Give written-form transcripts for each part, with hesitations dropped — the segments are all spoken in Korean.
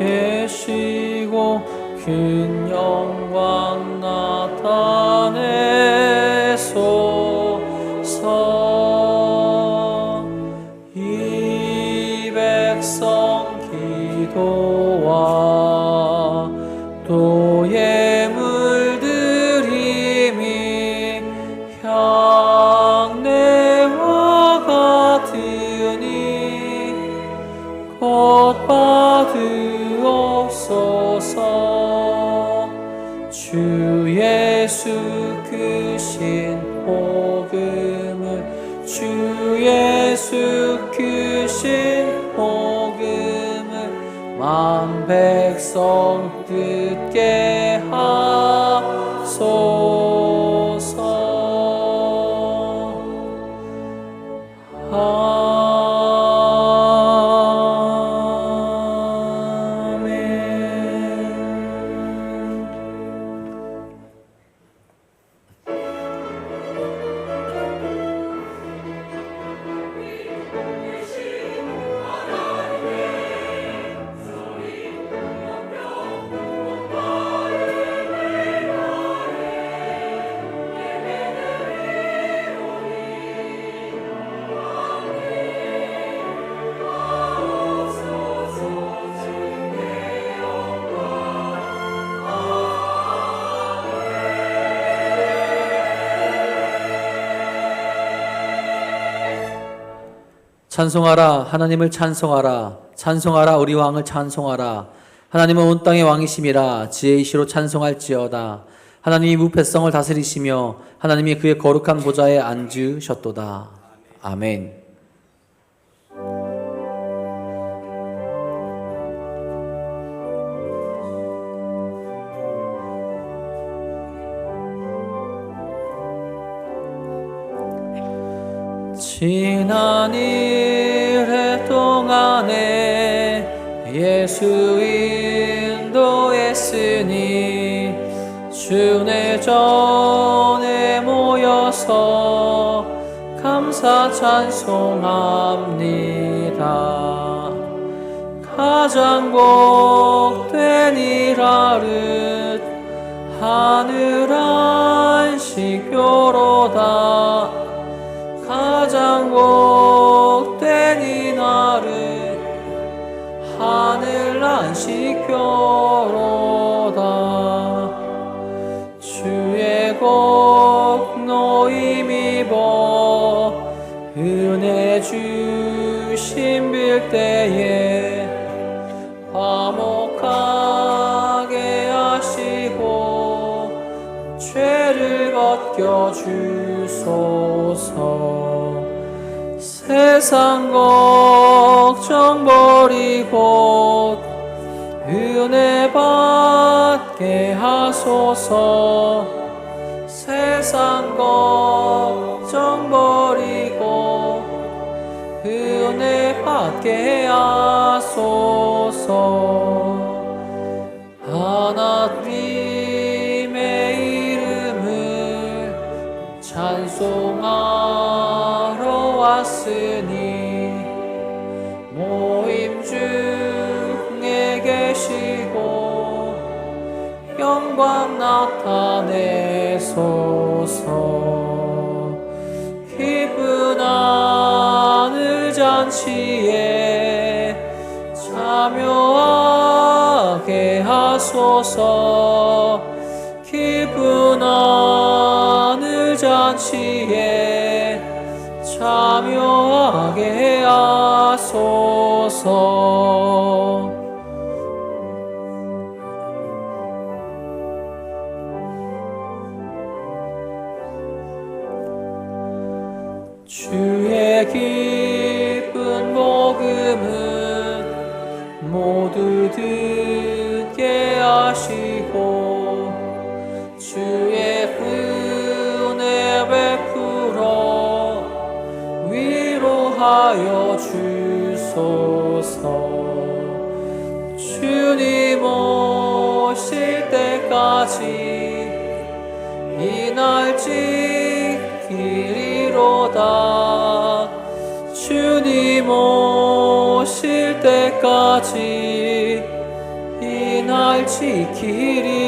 계시고 큰 영광 나타내소서. 이 백성 기도와 또 예물 드림이 향내와 같으니 곧 받으옵소서. 주 예수 크신 복음을, 주 예수 크신 복음을 만 백성 듣게 하소서. 찬송하라, 하나님을 찬송하라. 찬송하라, 우리 왕을 찬송하라. 하나님은 온 땅의 왕이심이라. 지혜이시로 찬송할지어다. 하나님이 무패성을 다스리시며 하나님이 그의 거룩한 보좌에 앉으셨도다. 아멘. 지난 일해 동안에 예수 인도했으니 주내 전에 모여서 감사 찬송합니다. 가장 복된 일하릇 하늘 안식교로다. 가장 복된 이날은 하늘 안식교로다. 주의 공로 힘입어 은혜 주심 빌 때에 화목하게 하시고 죄를 벗겨 주소서. 세상 걱정 버리고 은혜 받게 하소서. 세상 걱정 버리고 은혜 받게 하소서. 하나님의 이름을 찬송하러 왔으니 모임 중에 계시고 영광 나타내소서. 기쁜 하늘 잔치에 참여하게 하소서. 기쁜 하늘 잔치에 참여하게 하소서. 주의 기쁜 복음은 모두 듣게 하시고 주의 은혜 베풀어 위로하여 주소서. 주님 오실 때까지 이 날 지키리로다. 주님 오실 때까지 이 날 지키리로다.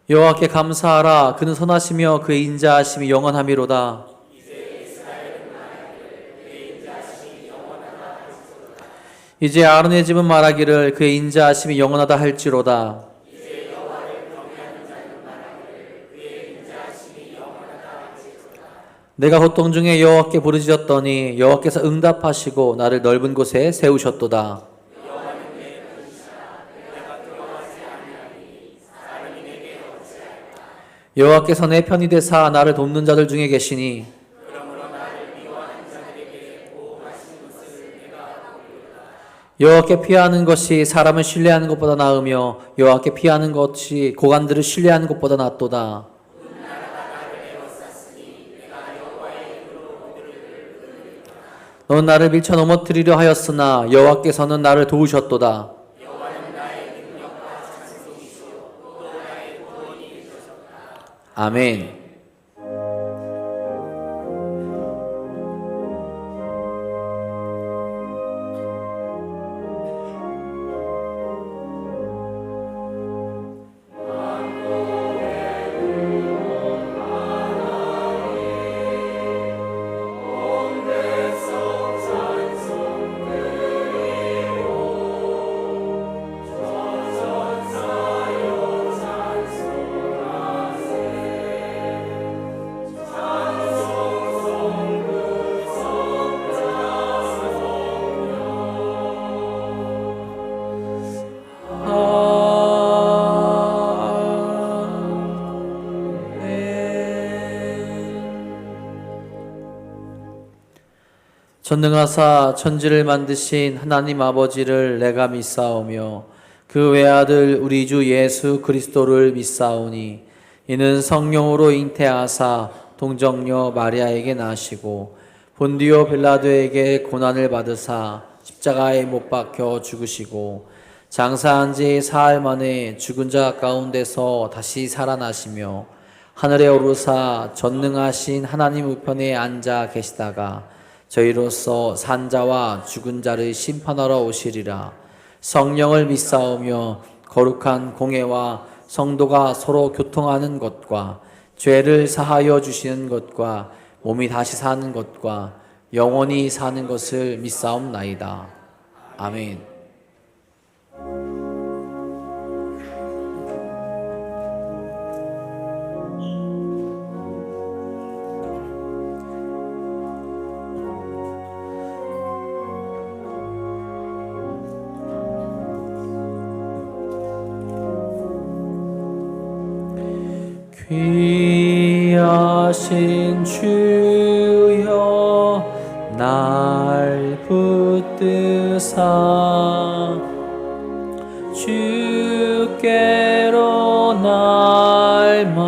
여호와께 감사하라. 그는 선하시며 그의 인자하심이 영원하미로다. 이제 아론의 집은 말하기를 그의 인자하심이 영원하다 할지로다. 내가 고통 중에 여호와께 부르짖었더니 여호와께서 응답하시고 나를 넓은 곳에 세우셨도다. 여호와께서 내 편이 되사 나를 돕는 자들 중에 계시니 여호와께 피하는 것이 사람을 신뢰하는 것보다 나으며 여호와께 피하는 것이 고관들을 신뢰하는 것보다 낫도다. 너는 나를 밀쳐 넘어뜨리려 하였으나 여호와께서는 나를 도우셨도다. 아멘. 전능하사 천지를 만드신 하나님 아버지를 내가 믿사오며 그 외아들 우리 주 예수 그리스도를 믿사오니 이는 성령으로 잉태하사 동정녀 마리아에게 나시고 본디오 빌라도에게 고난을 받으사 십자가에 못 박혀 죽으시고 장사한 지 사흘 만에 죽은 자 가운데서 다시 살아나시며 하늘에 오르사 전능하신 하나님 우편에 앉아 계시다가 저희로서 산자와 죽은 자를 심판하러 오시리라. 성령을 믿사오며 거룩한 공회와 성도가 서로 교통하는 것과 죄를 사하여 주시는 것과 몸이 다시 사는 것과 영원히 사는 것을 믿사옵나이다. 아멘. 귀하신 주여 날 붙드사 주께로 날마다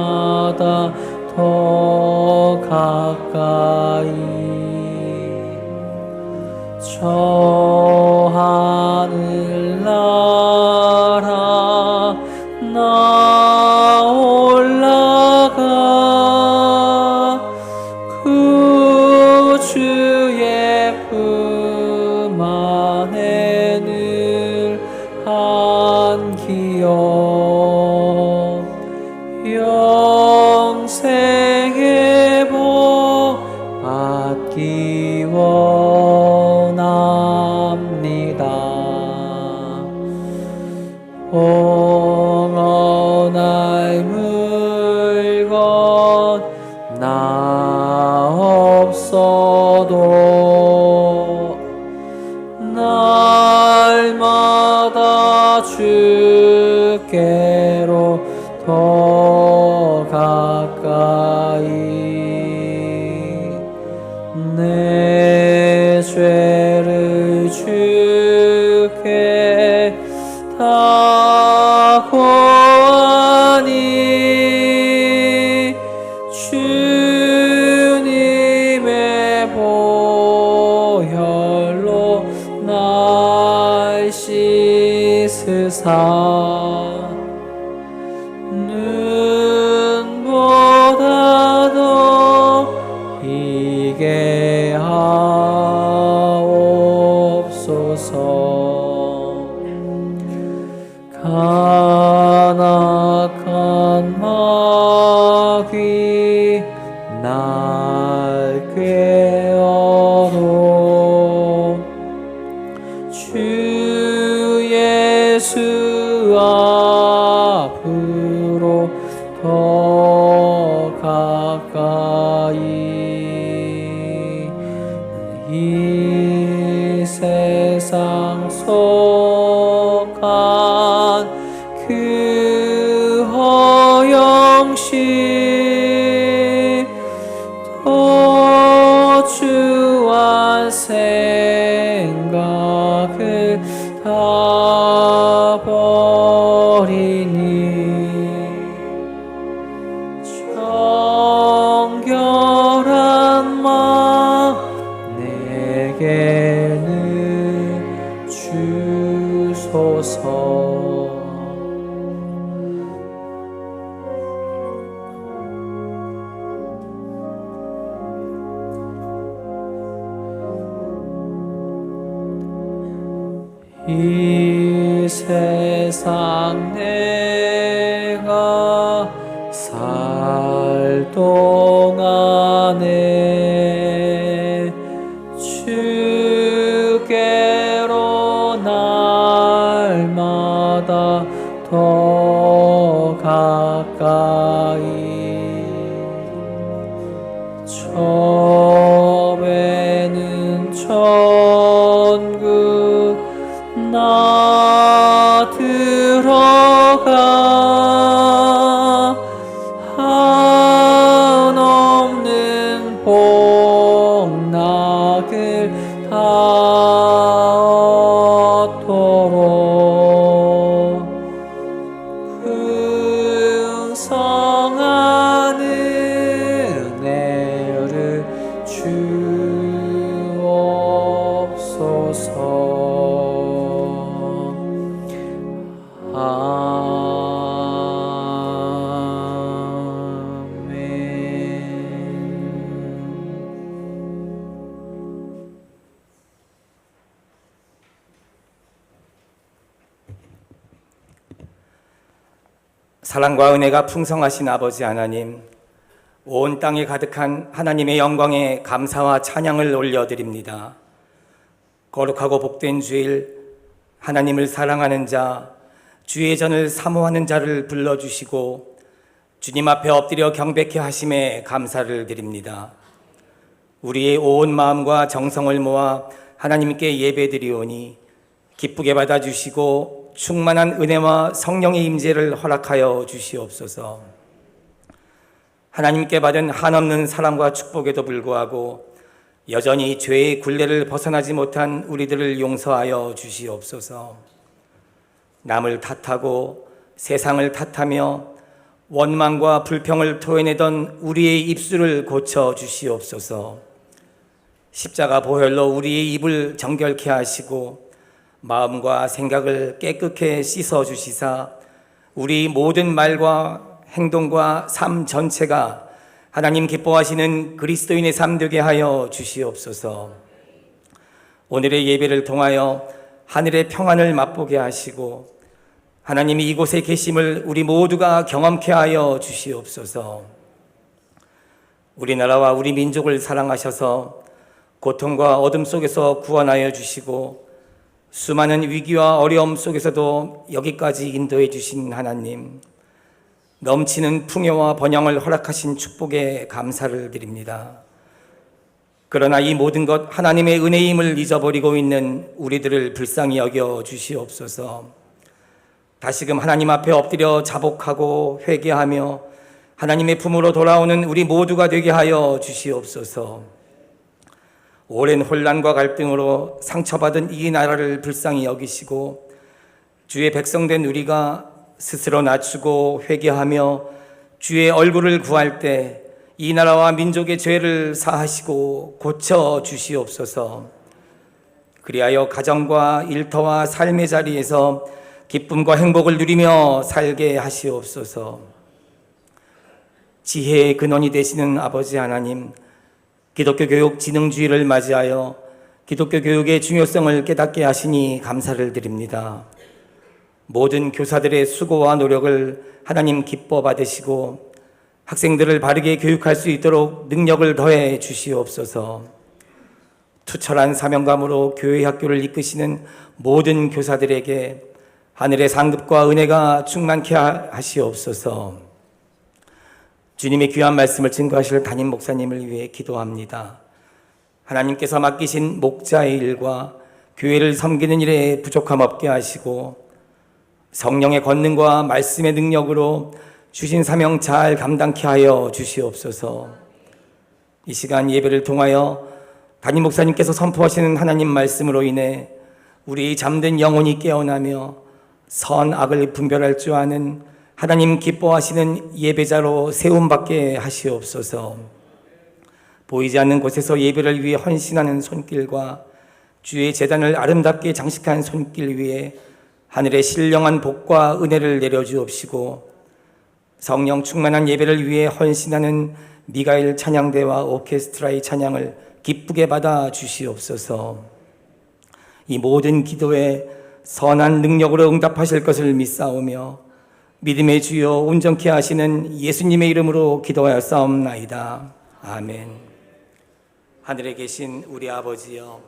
더 가까이 저 하늘나라 나 올라가 그 주의 품 안에 늘 안기어 영생의 복 받기 원합니다. 옹어날 물건 나 없어도 날마다 주께로 더 가까이 내 죄를 주께 다 고하니 주님의 보혈로 날 씻으시니 씻으사 눈보다도 희게 하옵소서. 간악한 마귀 날 꾀어도 주 예수 앞으로 더 가까이 이 세상 속한 그 허영시 더 주한 생각을 다 버리니 정결한 마음 내게는 주소서. 이 세상 내가 살 동안에 주께로 날마다 더 가까이 처음에는 천국 나 들어가 한없는 복락을 다 얻도록 풍성한 은혜를 주옵소서. 사랑과 은혜가 풍성하신 아버지 하나님, 온 땅에 가득한 하나님의 영광에 감사와 찬양을 올려드립니다. 거룩하고 복된 주일, 하나님을 사랑하는 자, 주의 전을 사모하는 자를 불러주시고 주님 앞에 엎드려 경배케 하심에 감사를 드립니다. 우리의 온 마음과 정성을 모아 하나님께 예배드리오니 기쁘게 받아주시고 충만한 은혜와 성령의 임재를 허락하여 주시옵소서. 하나님께 받은 한없는 사랑과 축복에도 불구하고 여전히 죄의 굴레를 벗어나지 못한 우리들을 용서하여 주시옵소서. 남을 탓하고 세상을 탓하며 원망과 불평을 토해내던 우리의 입술을 고쳐 주시옵소서. 십자가 보혈로 우리의 입을 정결케 하시고 마음과 생각을 깨끗게 씻어 주시사 우리 모든 말과 행동과 삶 전체가 하나님 기뻐하시는 그리스도인의 삶 되게 하여 주시옵소서. 오늘의 예배를 통하여 하늘의 평안을 맛보게 하시고 하나님이 이곳에 계심을 우리 모두가 경험케 하여 주시옵소서. 우리나라와 우리 민족을 사랑하셔서 고통과 어둠 속에서 구원하여 주시고 수많은 위기와 어려움 속에서도 여기까지 인도해 주신 하나님, 넘치는 풍요와 번영을 허락하신 축복에 감사를 드립니다. 그러나 이 모든 것 하나님의 은혜임을 잊어버리고 있는 우리들을 불쌍히 여겨 주시옵소서. 다시금 하나님 앞에 엎드려 자복하고 회개하며 하나님의 품으로 돌아오는 우리 모두가 되게 하여 주시옵소서. 오랜 혼란과 갈등으로 상처받은 이 나라를 불쌍히 여기시고 주의 백성된 우리가 스스로 낮추고 회개하며 주의 얼굴을 구할 때 이 나라와 민족의 죄를 사하시고 고쳐 주시옵소서. 그리하여 가정과 일터와 삶의 자리에서 기쁨과 행복을 누리며 살게 하시옵소서. 지혜의 근원이 되시는 아버지 하나님, 기독교 교육 진흥주의를 맞이하여 기독교 교육의 중요성을 깨닫게 하시니 감사를 드립니다. 모든 교사들의 수고와 노력을 하나님 기뻐 받으시고 학생들을 바르게 교육할 수 있도록 능력을 더해 주시옵소서. 투철한 사명감으로 교회 학교를 이끄시는 모든 교사들에게 하늘의 상급과 은혜가 충만케 하시옵소서. 주님의 귀한 말씀을 증거하실 담임 목사님을 위해 기도합니다. 하나님께서 맡기신 목자의 일과 교회를 섬기는 일에 부족함 없게 하시고 성령의 권능과 말씀의 능력으로 주신 사명 잘 감당케 하여 주시옵소서. 이 시간 예배를 통하여 담임 목사님께서 선포하시는 하나님 말씀으로 인해 우리 잠든 영혼이 깨어나며 선악을 분별할 줄 아는 하나님 기뻐하시는 예배자로 세움받게 하시옵소서. 보이지 않는 곳에서 예배를 위해 헌신하는 손길과 주의 제단을 아름답게 장식한 손길 위에 하늘의 신령한 복과 은혜를 내려주옵시고 성령 충만한 예배를 위해 헌신하는 미가엘 찬양대와 오케스트라의 찬양을 기쁘게 받아 주시옵소서. 이 모든 기도에 선한 능력으로 응답하실 것을 믿사오며 믿음의 주여 온전케 하시는 예수님의 이름으로 기도하였사옵나이다. 아멘. 하늘에 계신 우리 아버지여,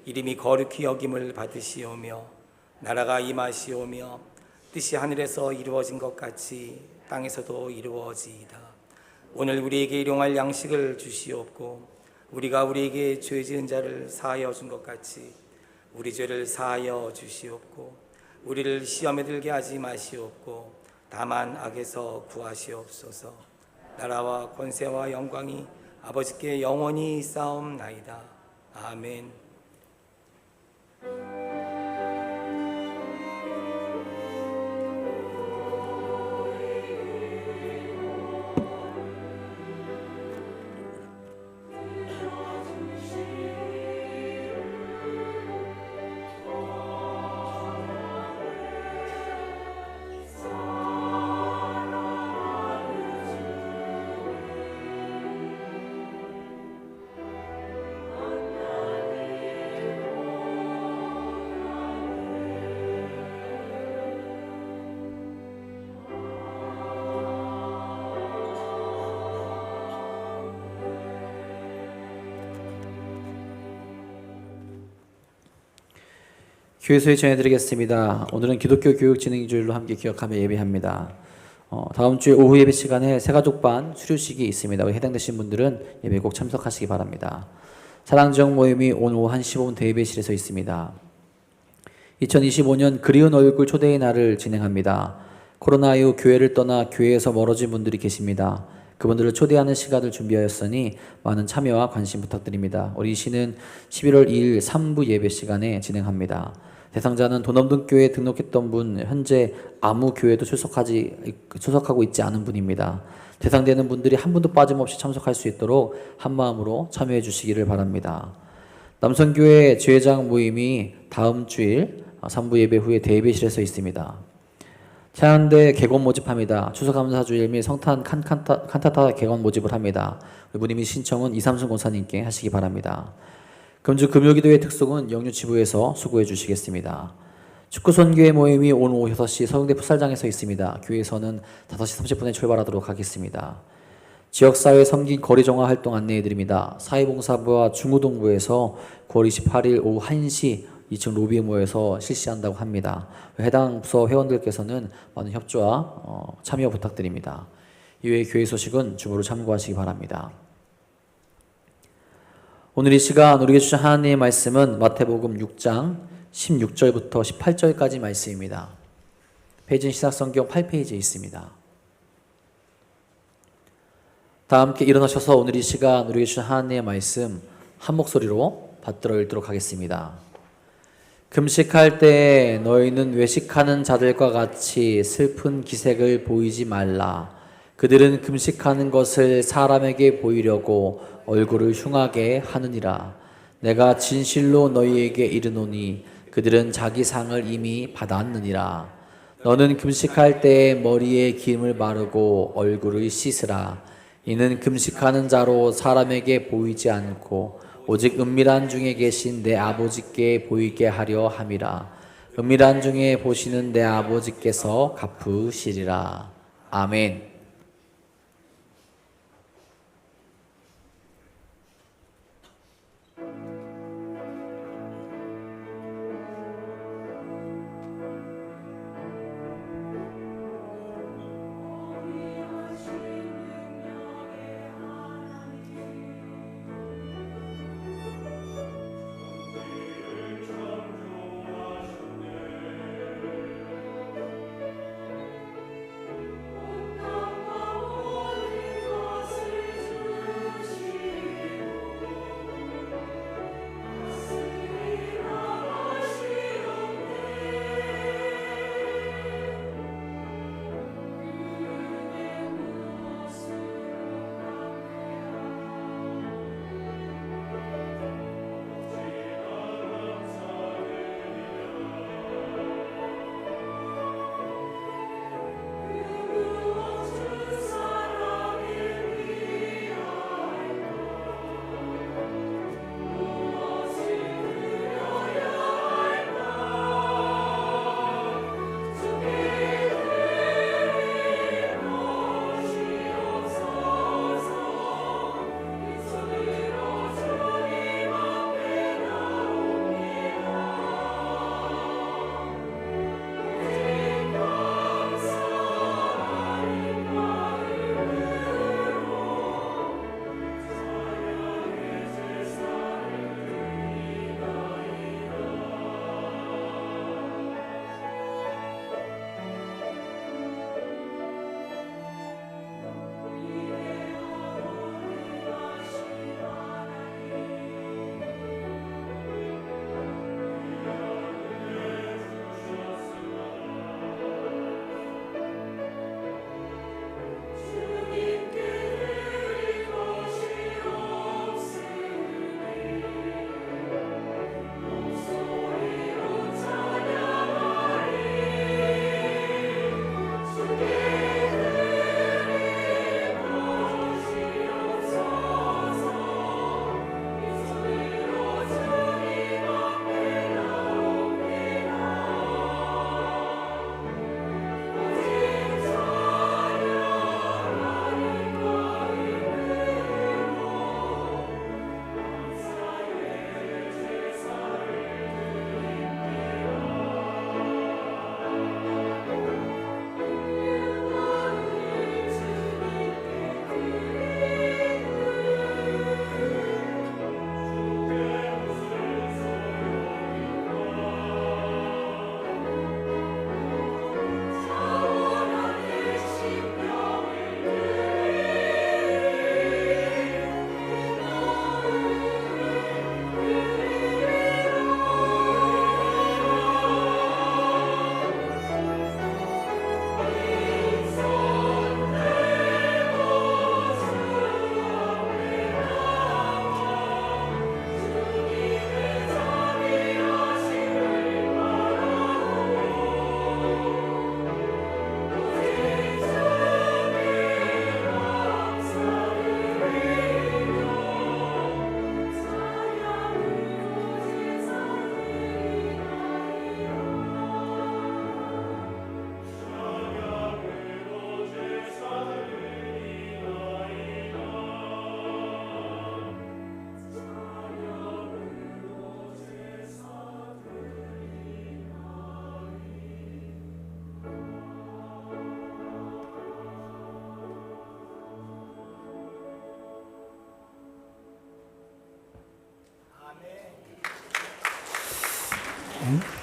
이름이 거룩히 여김을 받으시오며 나라가 임하시오며 뜻이 하늘에서 이루어진 것 같이 땅에서도 이루어지이다. 오늘 우리에게 일용할 양식을 주시옵고 우리가 우리에게 죄 지은 자를 사하여 준 것 같이 우리 죄를 사하여 주시옵고 우리를 시험에 들게 하지 마시옵고 다만 악에서 구하시옵소서. 나라와 권세와 영광이 아버지께 영원히 있사옵나이다. 아멘. 교회소에 전해드리겠습니다. 오늘은 기독교 교육진흥주일로 함께 기억하며 예배합니다. 다음 주에 오후 예배 시간에 새가족반 수료식이 있습니다. 해당되신 분들은 예배 꼭 참석하시기 바랍니다. 사랑지역 모임이 오늘 오후 1시 15분 대예배실에서 있습니다. 2025년 그리운 얼굴 초대의 날을 진행합니다. 코로나 이후 교회를 떠나 교회에서 멀어진 분들이 계십니다. 그분들을 초대하는 시간을 준비하였으니 많은 참여와 관심 부탁드립니다. 우리 이 시는 11월 2일 3부 예배 시간에 진행합니다. 대상자는 돈 없는 교회에 등록했던 분, 현재 아무 교회도 출석하고 있지 않은 분입니다. 대상되는 분들이 한 분도 빠짐없이 참석할 수 있도록 한마음으로 참여해 주시기를 바랍니다. 남성교회 지회장 모임이 다음 주일 3부 예배 후에 대예배실에서 있습니다. 찬양대 객원 모집합니다. 추수감사주일 및 성탄 칸타타 객원 모집을 합니다. 문의및 신청은 이삼순 권사님께 하시기 바랍니다. 금주 금요기도의 특송은 영유치부에서 수고해 주시겠습니다. 축구선교회 모임이 오늘 오후 6시 서울대 풋살장에서 있습니다. 교회에서는 5시 30분에 출발하도록 하겠습니다. 지역사회 섬긴 거리정화 활동 안내해 드립니다. 사회봉사부와 중우동부에서 9월 28일 오후 1시 2층 로비에 모여서 실시한다고 합니다. 해당 부서 회원들께서는 많은 협조와 참여 부탁드립니다. 이외의 교회 소식은 주보로 참고하시기 바랍니다. 오늘 이 시간 우리에게 주신 하나님의 말씀은 마태복음 6장 16절부터 18절까지 말씀입니다. 페이지는 시사성경 8페이지에 있습니다. 다 함께 일어나셔서 오늘 이 시간 우리에게 주신 하나님의 말씀 한 목소리로 받들어 읽도록 하겠습니다. 금식할 때 너희는 외식하는 자들과 같이 슬픈 기색을 보이지 말라. 그들은 금식하는 것을 사람에게 보이려고 얼굴을 흉하게 하느니라. 내가 진실로 너희에게 이르노니 그들은 자기 상을 이미 받았느니라. 너는 금식할 때에 머리에 기름을 바르고 얼굴을 씻으라. 이는 금식하는 자로 사람에게 보이지 않고 오직 은밀한 중에 계신 내 아버지께 보이게 하려 함이라. 은밀한 중에 보시는 내 아버지께서 갚으시리라. 아멘.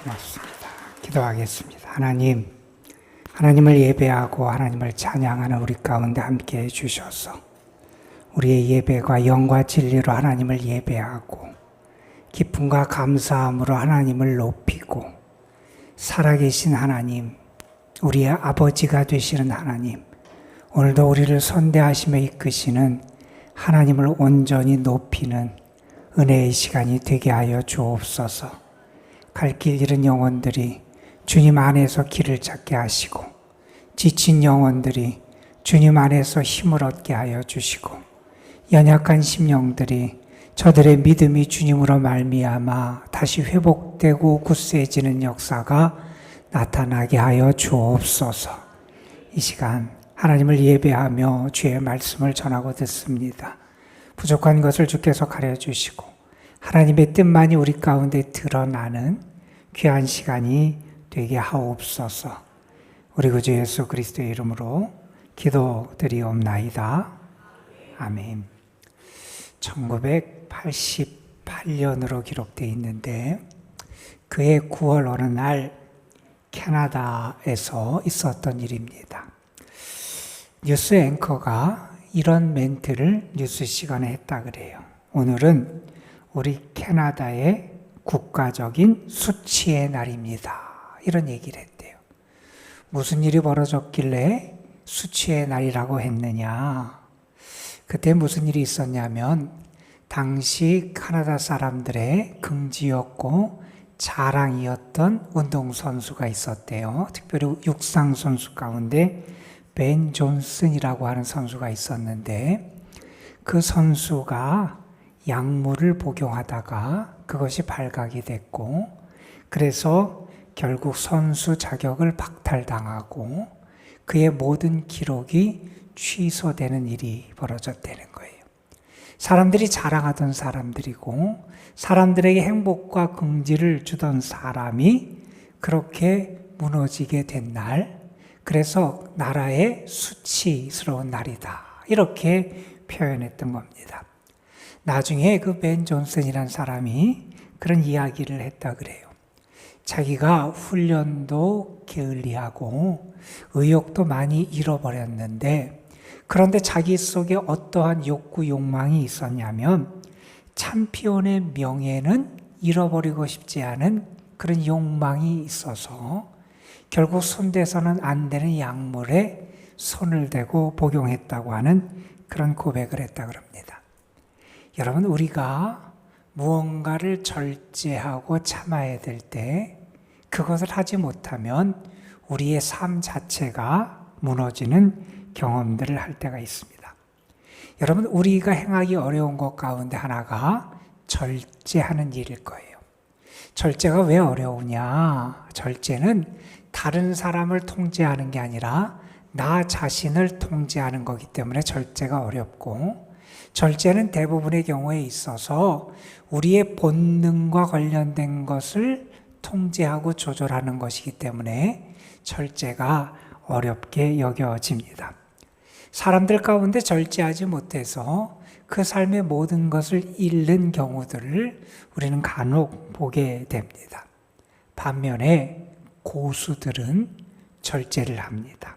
맞습니다. 기도하겠습니다. 하나님을 예배하고 하나님을 찬양하는 우리 가운데 함께 해주셔서 우리의 예배가 영과 진리로 하나님을 예배하고 기쁨과 감사함으로 하나님을 높이고 살아계신 하나님, 우리의 아버지가 되시는 하나님, 오늘도 우리를 선대하시며 이끄시는 하나님을 온전히 높이는 은혜의 시간이 되게 하여 주옵소서. 갈 길 잃은 영혼들이 주님 안에서 길을 찾게 하시고, 지친 영혼들이 주님 안에서 힘을 얻게 하여 주시고, 연약한 심령들이 저들의 믿음이 주님으로 말미암아 다시 회복되고 굳세지는 역사가 나타나게 하여 주옵소서. 이 시간 하나님을 예배하며 주의 말씀을 전하고 듣습니다. 부족한 것을 주께서 가려주시고 하나님의 뜻만이 우리 가운데 드러나는 귀한 시간이 되게 하옵소서. 우리 구주 예수 그리스도의 이름으로 기도드리옵나이다. 아멘. 1988년으로 기록되어 있는데 그해 9월 어느 날 캐나다에서 있었던 일입니다. 뉴스 앵커가 이런 멘트를 뉴스 시간에 했다 그래요. 오늘은 우리 캐나다의 국가적인 수치의 날입니다. 이런 얘기를 했대요. 무슨 일이 벌어졌길래 수치의 날이라고 했느냐? 그때 무슨 일이 있었냐면 당시 캐나다 사람들의 긍지였고 자랑이었던 운동선수가 있었대요. 특별히 육상선수 가운데 벤 존슨이라고 하는 선수가 있었는데 그 선수가 약물을 복용하다가 그것이 발각이 됐고 그래서 결국 선수 자격을 박탈당하고 그의 모든 기록이 취소되는 일이 벌어졌다는 거예요. 사람들이 자랑하던 사람들이고 사람들에게 행복과 긍지를 주던 사람이 그렇게 무너지게 된 날, 그래서 나라의 수치스러운 날이다. 이렇게 표현했던 겁니다. 나중에 그 벤 존슨이라는 사람이 그런 이야기를 했다 그래요. 자기가 훈련도 게을리하고 의욕도 많이 잃어버렸는데 그런데 자기 속에 어떠한 욕구, 욕망이 있었냐면 챔피언의 명예는 잃어버리고 싶지 않은 그런 욕망이 있어서 결국 손대서는 안 되는 약물에 손을 대고 복용했다고 하는 그런 고백을 했다 그럽니다. 여러분, 우리가 무언가를 절제하고 참아야 될 때 그것을 하지 못하면 우리의 삶 자체가 무너지는 경험들을 할 때가 있습니다. 여러분, 우리가 행하기 어려운 것 가운데 하나가 절제하는 일일 거예요. 절제가 왜 어려우냐? 절제는 다른 사람을 통제하는 게 아니라 나 자신을 통제하는 거기 때문에 절제가 어렵고, 절제는 대부분의 경우에 있어서 우리의 본능과 관련된 것을 통제하고 조절하는 것이기 때문에 절제가 어렵게 여겨집니다. 사람들 가운데 절제하지 못해서 그 삶의 모든 것을 잃는 경우들을 우리는 간혹 보게 됩니다. 반면에 고수들은 절제를 합니다.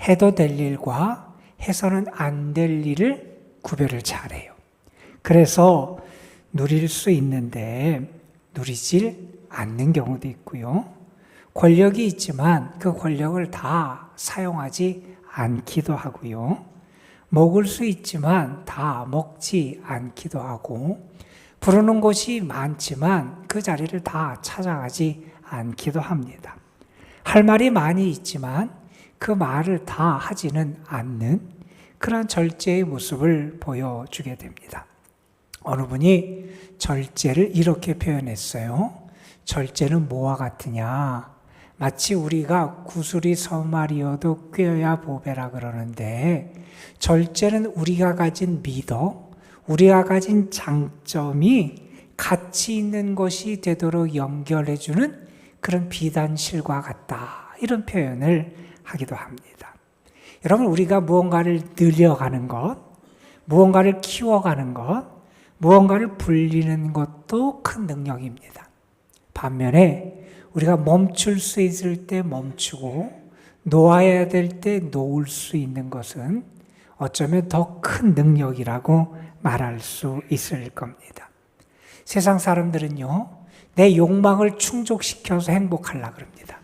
해도 될 일과 해서는 안 될 일을 구별을 잘해요. 그래서 누릴 수 있는데 누리질 않는 경우도 있고요. 권력이 있지만 그 권력을 다 사용하지 않기도 하고요. 먹을 수 있지만 다 먹지 않기도 하고, 부르는 곳이 많지만 그 자리를 다 찾아가지 않기도 합니다. 할 말이 많이 있지만 그 말을 다 하지는 않는 그런 절제의 모습을 보여주게 됩니다. 어느 분이 절제를 이렇게 표현했어요. 절제는 뭐와 같으냐? 마치 우리가 구슬이 서말이어도 꿰어야 보배라 그러는데, 절제는 우리가 가진 미덕, 우리가 가진 장점이 가치 있는 것이 되도록 연결해주는 그런 비단실과 같다. 이런 표현을 하기도 합니다. 여러분, 우리가 무언가를 늘려가는 것, 무언가를 키워가는 것, 무언가를 불리는 것도 큰 능력입니다. 반면에 우리가 멈출 수 있을 때 멈추고 놓아야 될 때 놓을 수 있는 것은 어쩌면 더 큰 능력이라고 말할 수 있을 겁니다. 세상 사람들은요, 내 욕망을 충족시켜서 행복하려고 합니다.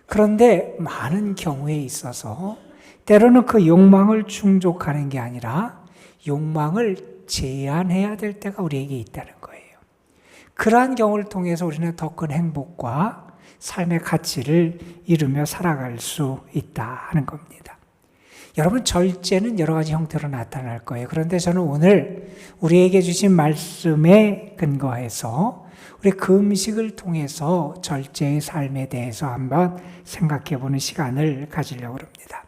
그런데 많은 경우에 있어서 때로는 그 욕망을 충족하는 게 아니라 욕망을 제한해야 될 때가 우리에게 있다는 거예요. 그러한 경우를 통해서 우리는 더 큰 행복과 삶의 가치를 이루며 살아갈 수 있다 하는 겁니다. 여러분, 절제는 여러 가지 형태로 나타날 거예요. 그런데 저는 오늘 우리에게 주신 말씀에 근거해서 우리 금식을 통해서 절제의 삶에 대해서 한번 생각해 보는 시간을 가지려고 합니다.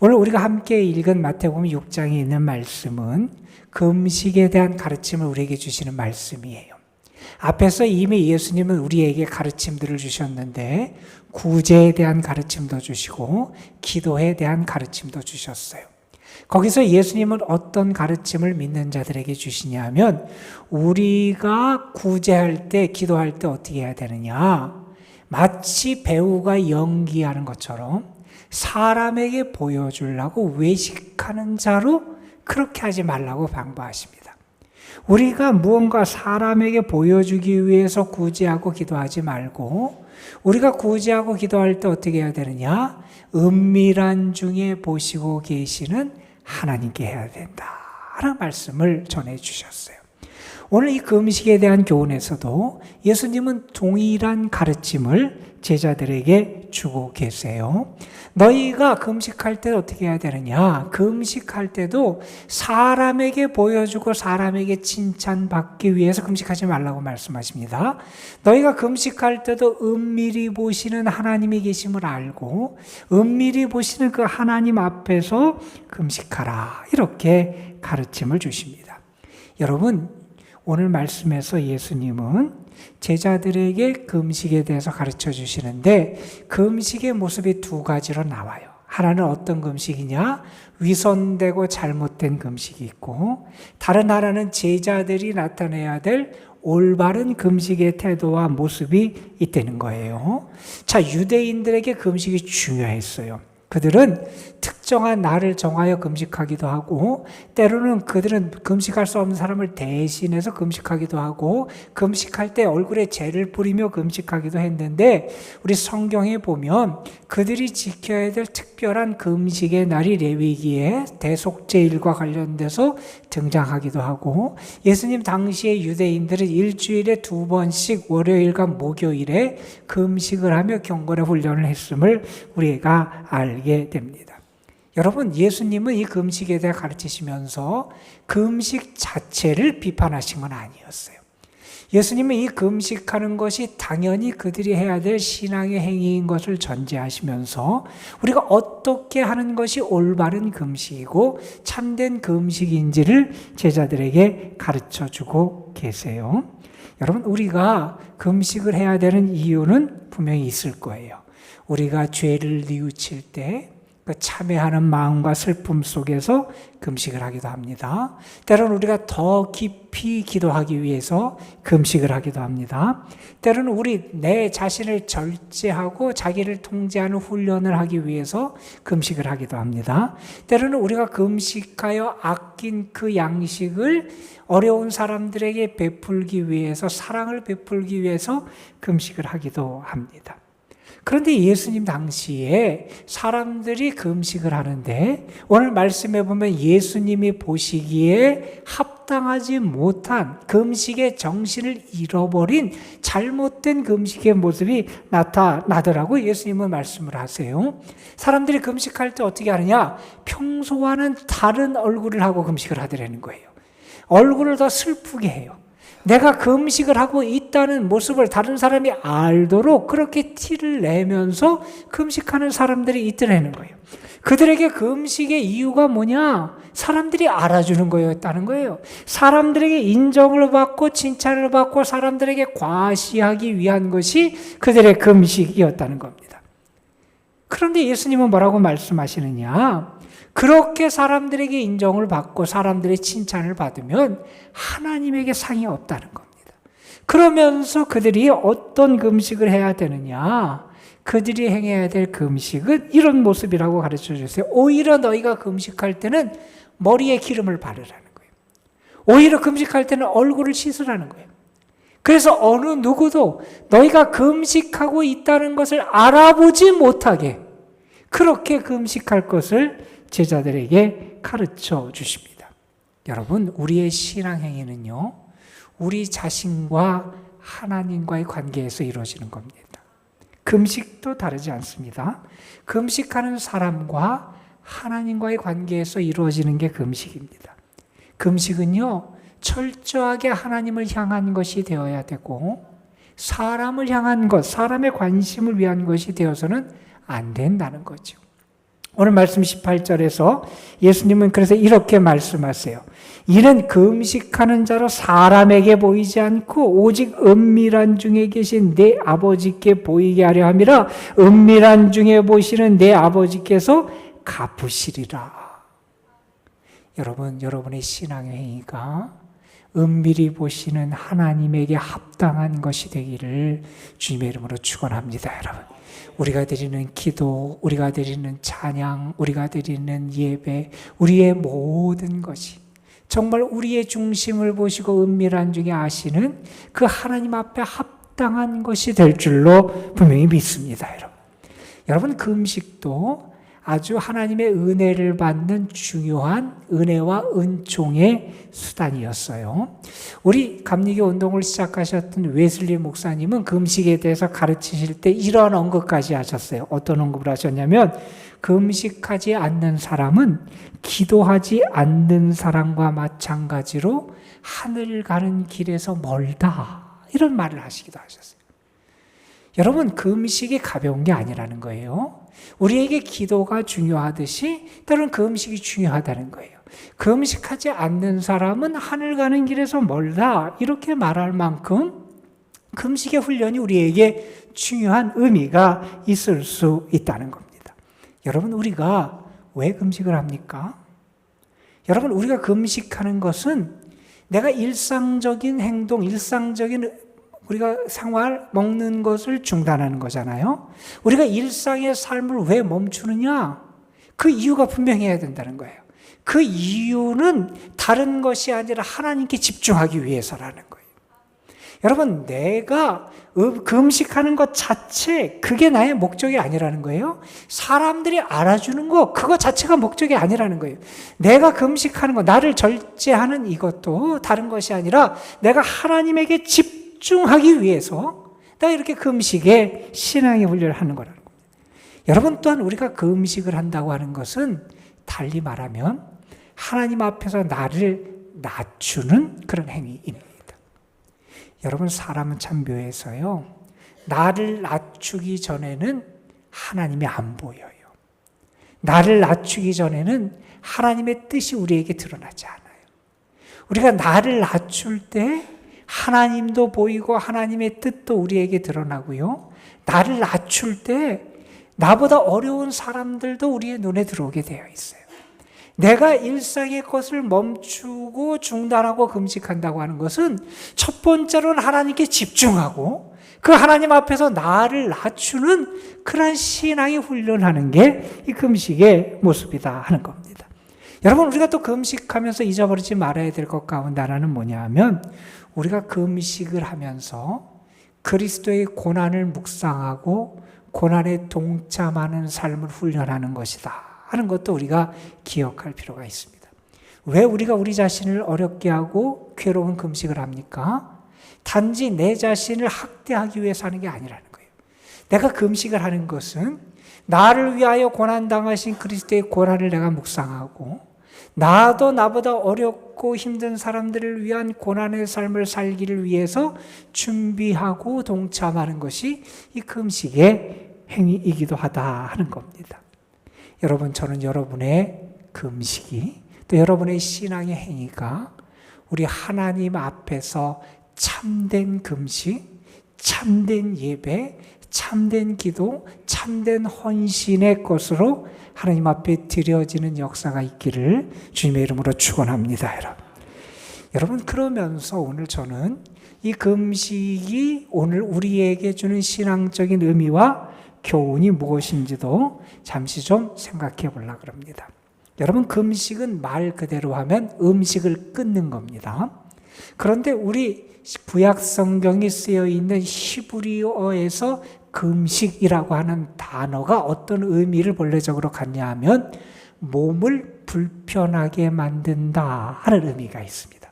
오늘 우리가 함께 읽은 마태복음 6장에 있는 말씀은 금식에 대한 가르침을 우리에게 주시는 말씀이에요. 앞에서 이미 예수님은 우리에게 가르침들을 주셨는데 구제에 대한 가르침도 주시고 기도에 대한 가르침도 주셨어요. 거기서 예수님은 어떤 가르침을 믿는 자들에게 주시냐면 우리가 구제할 때, 기도할 때 어떻게 해야 되느냐, 마치 배우가 연기하는 것처럼 사람에게 보여주려고 외식하는 자로 그렇게 하지 말라고 방부하십니다. 우리가 무언가 사람에게 보여주기 위해서 구제하고 기도하지 말고 우리가 구제하고 기도할 때 어떻게 해야 되느냐, 은밀한 중에 보시고 계시는 하나님께 해야 된다라는 말씀을 전해주셨어요. 오늘 이 금식에 대한 교훈에서도 예수님은 동일한 가르침을 제자들에게 주고 계세요. 너희가 금식할 때 어떻게 해야 되느냐? 금식할 때도 사람에게 보여주고 사람에게 칭찬받기 위해서 금식하지 말라고 말씀하십니다. 너희가 금식할 때도 은밀히 보시는 하나님이 계심을 알고 은밀히 보시는 그 하나님 앞에서 금식하라, 이렇게 가르침을 주십니다. 여러분, 오늘 말씀에서 예수님은 제자들에게 금식에 대해서 가르쳐 주시는데 금식의 모습이 두 가지로 나와요. 하나는 어떤 금식이냐? 위선되고 잘못된 금식이 있고, 다른 하나는 제자들이 나타내야 될 올바른 금식의 태도와 모습이 있다는 거예요. 자, 유대인들에게 금식이 중요했어요. 그들은 특정한 날을 정하여 금식하기도 하고, 때로는 그들은 금식할 수 없는 사람을 대신해서 금식하기도 하고, 금식할 때 얼굴에 젤을 뿌리며 금식하기도 했는데, 우리 성경에 보면 그들이 지켜야 될 특별한 금식의 날이 레위기에 대속제일과 관련돼서 등장하기도 하고, 예수님 당시의 유대인들은 일주일에 2번씩 월요일과 목요일에 금식을 하며 경건의 훈련을 했음을 우리가 알게 됩니다. 여러분, 예수님은 이 금식에 대해 가르치시면서 금식 자체를 비판하신 건 아니었어요. 예수님은 이 금식하는 것이 당연히 그들이 해야 될 신앙의 행위인 것을 전제하시면서 우리가 어떻게 하는 것이 올바른 금식이고 참된 금식인지를 제자들에게 가르쳐주고 계세요. 여러분, 우리가 금식을 해야 되는 이유는 분명히 있을 거예요. 우리가 죄를 뉘우칠 때 그 참회하는 마음과 슬픔 속에서 금식을 하기도 합니다. 때로는 우리가 더 깊이 기도하기 위해서 금식을 하기도 합니다. 때로는 우리 내 자신을 절제하고 자기를 통제하는 훈련을 하기 위해서 금식을 하기도 합니다. 때로는 우리가 금식하여 아낀 그 양식을 어려운 사람들에게 베풀기 위해서, 사랑을 베풀기 위해서 금식을 하기도 합니다. 그런데 예수님 당시에 사람들이 금식을 하는데 오늘 말씀해 보면 예수님이 보시기에 합당하지 못한 금식의 정신을 잃어버린 잘못된 금식의 모습이 나타나더라고 예수님은 말씀을 하세요. 사람들이 금식할 때 어떻게 하느냐? 평소와는 다른 얼굴을 하고 금식을 하더라는 거예요. 얼굴을 더 슬프게 해요. 내가 금식을 하고 있다는 모습을 다른 사람이 알도록 그렇게 티를 내면서 금식하는 사람들이 있더라는 거예요. 그들에게 금식의 이유가 뭐냐? 사람들이 알아주는 거였다는 거예요. 사람들에게 인정을 받고 칭찬을 받고 사람들에게 과시하기 위한 것이 그들의 금식이었다는 겁니다. 그런데 예수님은 뭐라고 말씀하시느냐? 그렇게 사람들에게 인정을 받고 사람들의 칭찬을 받으면 하나님에게 상이 없다는 겁니다. 그러면서 그들이 어떤 금식을 해야 되느냐? 그들이 행해야 될 금식은 이런 모습이라고 가르쳐 주세요. 오히려 너희가 금식할 때는 머리에 기름을 바르라는 거예요. 오히려 금식할 때는 얼굴을 씻으라는 거예요. 그래서 어느 누구도 너희가 금식하고 있다는 것을 알아보지 못하게 그렇게 금식할 것을 제자들에게 가르쳐 주십니다. 여러분, 우리의 신앙 행위는요, 우리 자신과 하나님과의 관계에서 이루어지는 겁니다. 금식도 다르지 않습니다. 금식하는 사람과 하나님과의 관계에서 이루어지는 게 금식입니다. 금식은요, 철저하게 하나님을 향한 것이 되어야 되고, 사람을 향한 것, 사람의 관심을 위한 것이 되어서는 안 된다는 거죠. 오늘 말씀 18절에서 예수님은 그래서 이렇게 말씀하세요. 이는 금식하는 자로 사람에게 보이지 않고 오직 은밀한 중에 계신 내 아버지께 보이게 하려 함이라. 은밀한 중에 보시는 내 아버지께서 갚으시리라. 여러분, 여러분의 신앙의 행위가 은밀히 보시는 하나님에게 합당한 것이 되기를 주님의 이름으로 축원합니다. 여러분, 우리가 드리는 기도, 우리가 드리는 찬양, 우리가 드리는 예배, 우리의 모든 것이 정말 우리의 중심을 보시고 은밀한 중에 아시는 그 하나님 앞에 합당한 것이 될 줄로 분명히 믿습니다. 여러분, 금식도 아주 하나님의 은혜를 받는 중요한 은혜와 은총의 수단이었어요. 우리 감리교 운동을 시작하셨던 웨슬리 목사님은 금식에 대해서 가르치실 때 이런 언급까지 하셨어요. 어떤 언급을 하셨냐면, 금식하지 않는 사람은 기도하지 않는 사람과 마찬가지로 하늘 가는 길에서 멀다, 이런 말을 하시기도 하셨어요. 여러분, 금식이 가벼운 게 아니라는 거예요. 우리에게 기도가 중요하듯이 때로는 금식이 중요하다는 거예요. 금식하지 않는 사람은 하늘 가는 길에서 멀다, 이렇게 말할 만큼 금식의 훈련이 우리에게 중요한 의미가 있을 수 있다는 겁니다. 여러분, 우리가 왜 금식을 합니까? 여러분, 우리가 금식하는 것은 내가 일상적인 행동, 일상적인 우리가 생활, 먹는 것을 중단하는 거잖아요. 우리가 일상의 삶을 왜 멈추느냐? 그 이유가 분명해야 된다는 거예요. 그 이유는 다른 것이 아니라 하나님께 집중하기 위해서라는 거예요. 여러분, 내가 금식하는 것 자체, 그게 나의 목적이 아니라는 거예요. 사람들이 알아주는 거, 그거 자체가 목적이 아니라는 거예요. 내가 금식하는 거, 나를 절제하는 이것도 다른 것이 아니라 내가 하나님에게 집중하기 위해서 내가 이렇게 금식에 신앙의 훈련을 하는 거라는 겁니다. 여러분, 또한 우리가 금식을 한다고 하는 것은 달리 말하면 하나님 앞에서 나를 낮추는 그런 행위입니다. 여러분, 사람은 참 묘해서요, 나를 낮추기 전에는 하나님이 안 보여요. 나를 낮추기 전에는 하나님의 뜻이 우리에게 드러나지 않아요. 우리가 나를 낮출 때 하나님도 보이고 하나님의 뜻도 우리에게 드러나고요, 나를 낮출 때 나보다 어려운 사람들도 우리의 눈에 들어오게 되어 있어요. 내가 일상의 것을 멈추고 중단하고 금식한다고 하는 것은 첫 번째로는 하나님께 집중하고 그 하나님 앞에서 나를 낮추는 그런 신앙이 훈련하는 게 이 금식의 모습이다 하는 겁니다. 여러분, 우리가 또 금식하면서 잊어버리지 말아야 될 것 가운데 하나는 뭐냐 하면, 우리가 금식을 하면서 그리스도의 고난을 묵상하고 고난에 동참하는 삶을 훈련하는 것이다 하는 것도 우리가 기억할 필요가 있습니다. 왜 우리가 우리 자신을 어렵게 하고 괴로운 금식을 합니까? 단지 내 자신을 학대하기 위해서 하는 게 아니라는 거예요. 내가 금식을 하는 것은 나를 위하여 고난당하신 그리스도의 고난을 내가 묵상하고, 나도 나보다 어렵고 힘든 사람들을 위한 고난의 삶을 살기를 위해서 준비하고 동참하는 것이 이 금식의 행위이기도 하다 하는 겁니다. 여러분, 저는 여러분의 금식이, 또 여러분의 신앙의 행위가 우리 하나님 앞에서 참된 금식, 참된 예배, 참된 기도, 참된 헌신의 것으로 하나님 앞에 드려지는 역사가 있기를 주님의 이름으로 축원합니다. 여러분, 그러면서 오늘 저는 이 금식이 오늘 우리에게 주는 신앙적인 의미와 교훈이 무엇인지도 잠시 좀 생각해 보려고 합니다. 여러분, 금식은 말 그대로 하면 음식을 끊는 겁니다. 그런데 우리 구약 성경에 쓰여 있는 히브리어에서 금식이라고 하는 단어가 어떤 의미를 본래적으로 갖냐 하면 몸을 불편하게 만든다 하는 의미가 있습니다.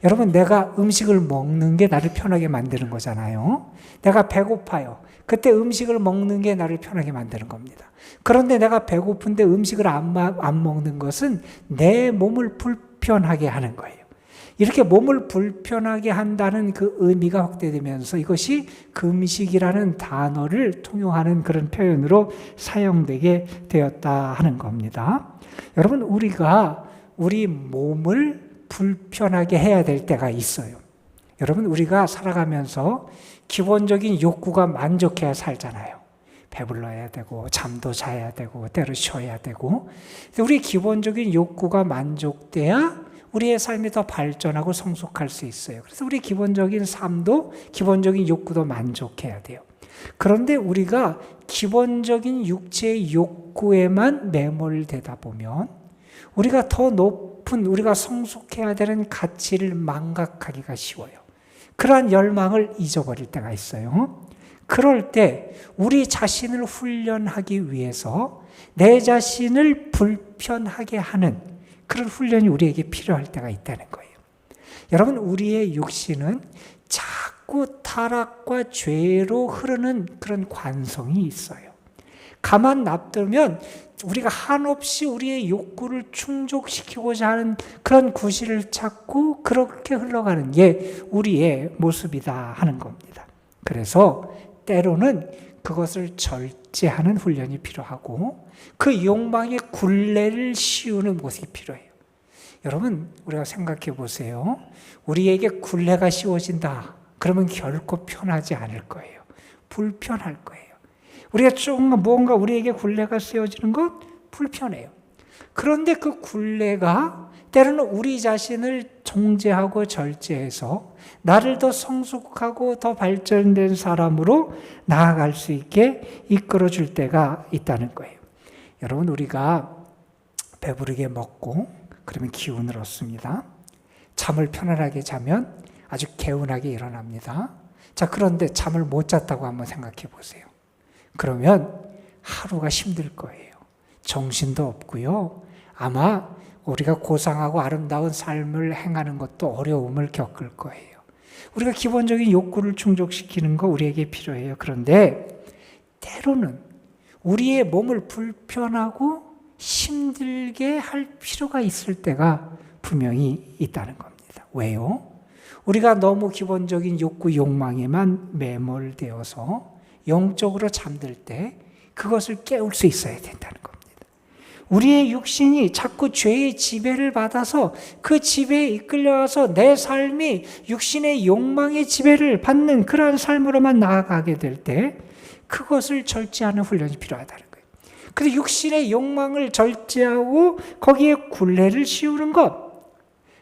여러분, 내가 음식을 먹는 게 나를 편하게 만드는 거잖아요. 내가 배고파요. 그때 음식을 먹는 게 나를 편하게 만드는 겁니다. 그런데 내가 배고픈데 음식을 안 먹는 것은 내 몸을 불편하게 하는 거예요. 이렇게 몸을 불편하게 한다는 그 의미가 확대되면서 이것이 금식이라는 단어를 통용하는 그런 표현으로 사용되게 되었다 하는 겁니다. 여러분, 우리가 우리 몸을 불편하게 해야 될 때가 있어요. 여러분, 우리가 살아가면서 기본적인 욕구가 만족해야 살잖아요. 배불러야 되고 잠도 자야 되고 때로 쉬어야 되고. 우리 기본적인 욕구가 만족돼야 우리의 삶이 더 발전하고 성숙할 수 있어요. 그래서 우리 기본적인 삶도 기본적인 욕구도 만족해야 돼요. 그런데 우리가 기본적인 육체의 욕구에만 매몰되다 보면 우리가 더 높은, 우리가 성숙해야 되는 가치를 망각하기가 쉬워요. 그러한 열망을 잊어버릴 때가 있어요. 그럴 때 우리 자신을 훈련하기 위해서 내 자신을 불편하게 하는 그런 훈련이 우리에게 필요할 때가 있다는 거예요. 여러분, 우리의 육신은 자꾸 타락과 죄로 흐르는 그런 관성이 있어요. 가만 놔두면 우리가 한없이 우리의 욕구를 충족시키고자 하는 그런 구실을 찾고 그렇게 흘러가는 게 우리의 모습이다 하는 겁니다. 그래서 때로는 그것을 절제하는 훈련이 필요하고 그 욕망의 굴레를 씌우는 것이 필요해요. 여러분, 우리가 생각해 보세요. 우리에게 굴레가 씌워진다. 그러면 결코 편하지 않을 거예요. 불편할 거예요. 우리가 조금 무언가 우리에게 굴레가 씌워지는 것 불편해요. 그런데 그 굴레가 때로는 우리 자신을 정죄하고 절제해서 나를 더 성숙하고 더 발전된 사람으로 나아갈 수 있게 이끌어 줄 때가 있다는 거예요. 여러분, 우리가 배부르게 먹고 그러면 기운을 얻습니다. 잠을 편안하게 자면 아주 개운하게 일어납니다. 자, 그런데 잠을 못 잤다고 한번 생각해 보세요. 그러면 하루가 힘들 거예요. 정신도 없고요. 아마 우리가 고상하고 아름다운 삶을 행하는 것도 어려움을 겪을 거예요. 우리가 기본적인 욕구를 충족시키는 거 우리에게 필요해요. 그런데 때로는 우리의 몸을 불편하고 힘들게 할 필요가 있을 때가 분명히 있다는 겁니다. 왜요? 우리가 너무 기본적인 욕구, 욕망에만 매몰되어서 영적으로 잠들 때 그것을 깨울 수 있어야 된다는 겁니다. 우리의 육신이 자꾸 죄의 지배를 받아서 그 지배에 이끌려와서 내 삶이 육신의 욕망의 지배를 받는 그러한 삶으로만 나아가게 될 때 그것을 절제하는 훈련이 필요하다는 거예요. 그래서 육신의 욕망을 절제하고 거기에 굴레를 씌우는 것,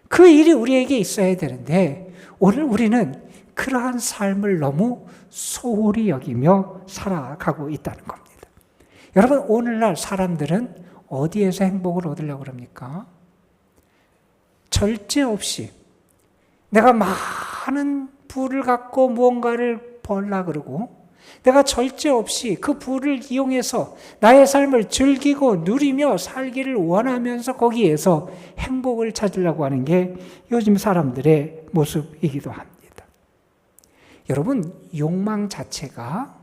그 일이 우리에게 있어야 되는데 오늘 우리는 그러한 삶을 너무 소홀히 여기며 살아가고 있다는 겁니다. 여러분, 오늘날 사람들은 어디에서 행복을 얻으려고 그럽니까? 절제 없이 내가 많은 부를 갖고 무언가를 벌라 그러고 내가 절제 없이 그 부를 이용해서 나의 삶을 즐기고 누리며 살기를 원하면서 거기에서 행복을 찾으려고 하는 게 요즘 사람들의 모습이기도 합니다. 여러분, 욕망 자체가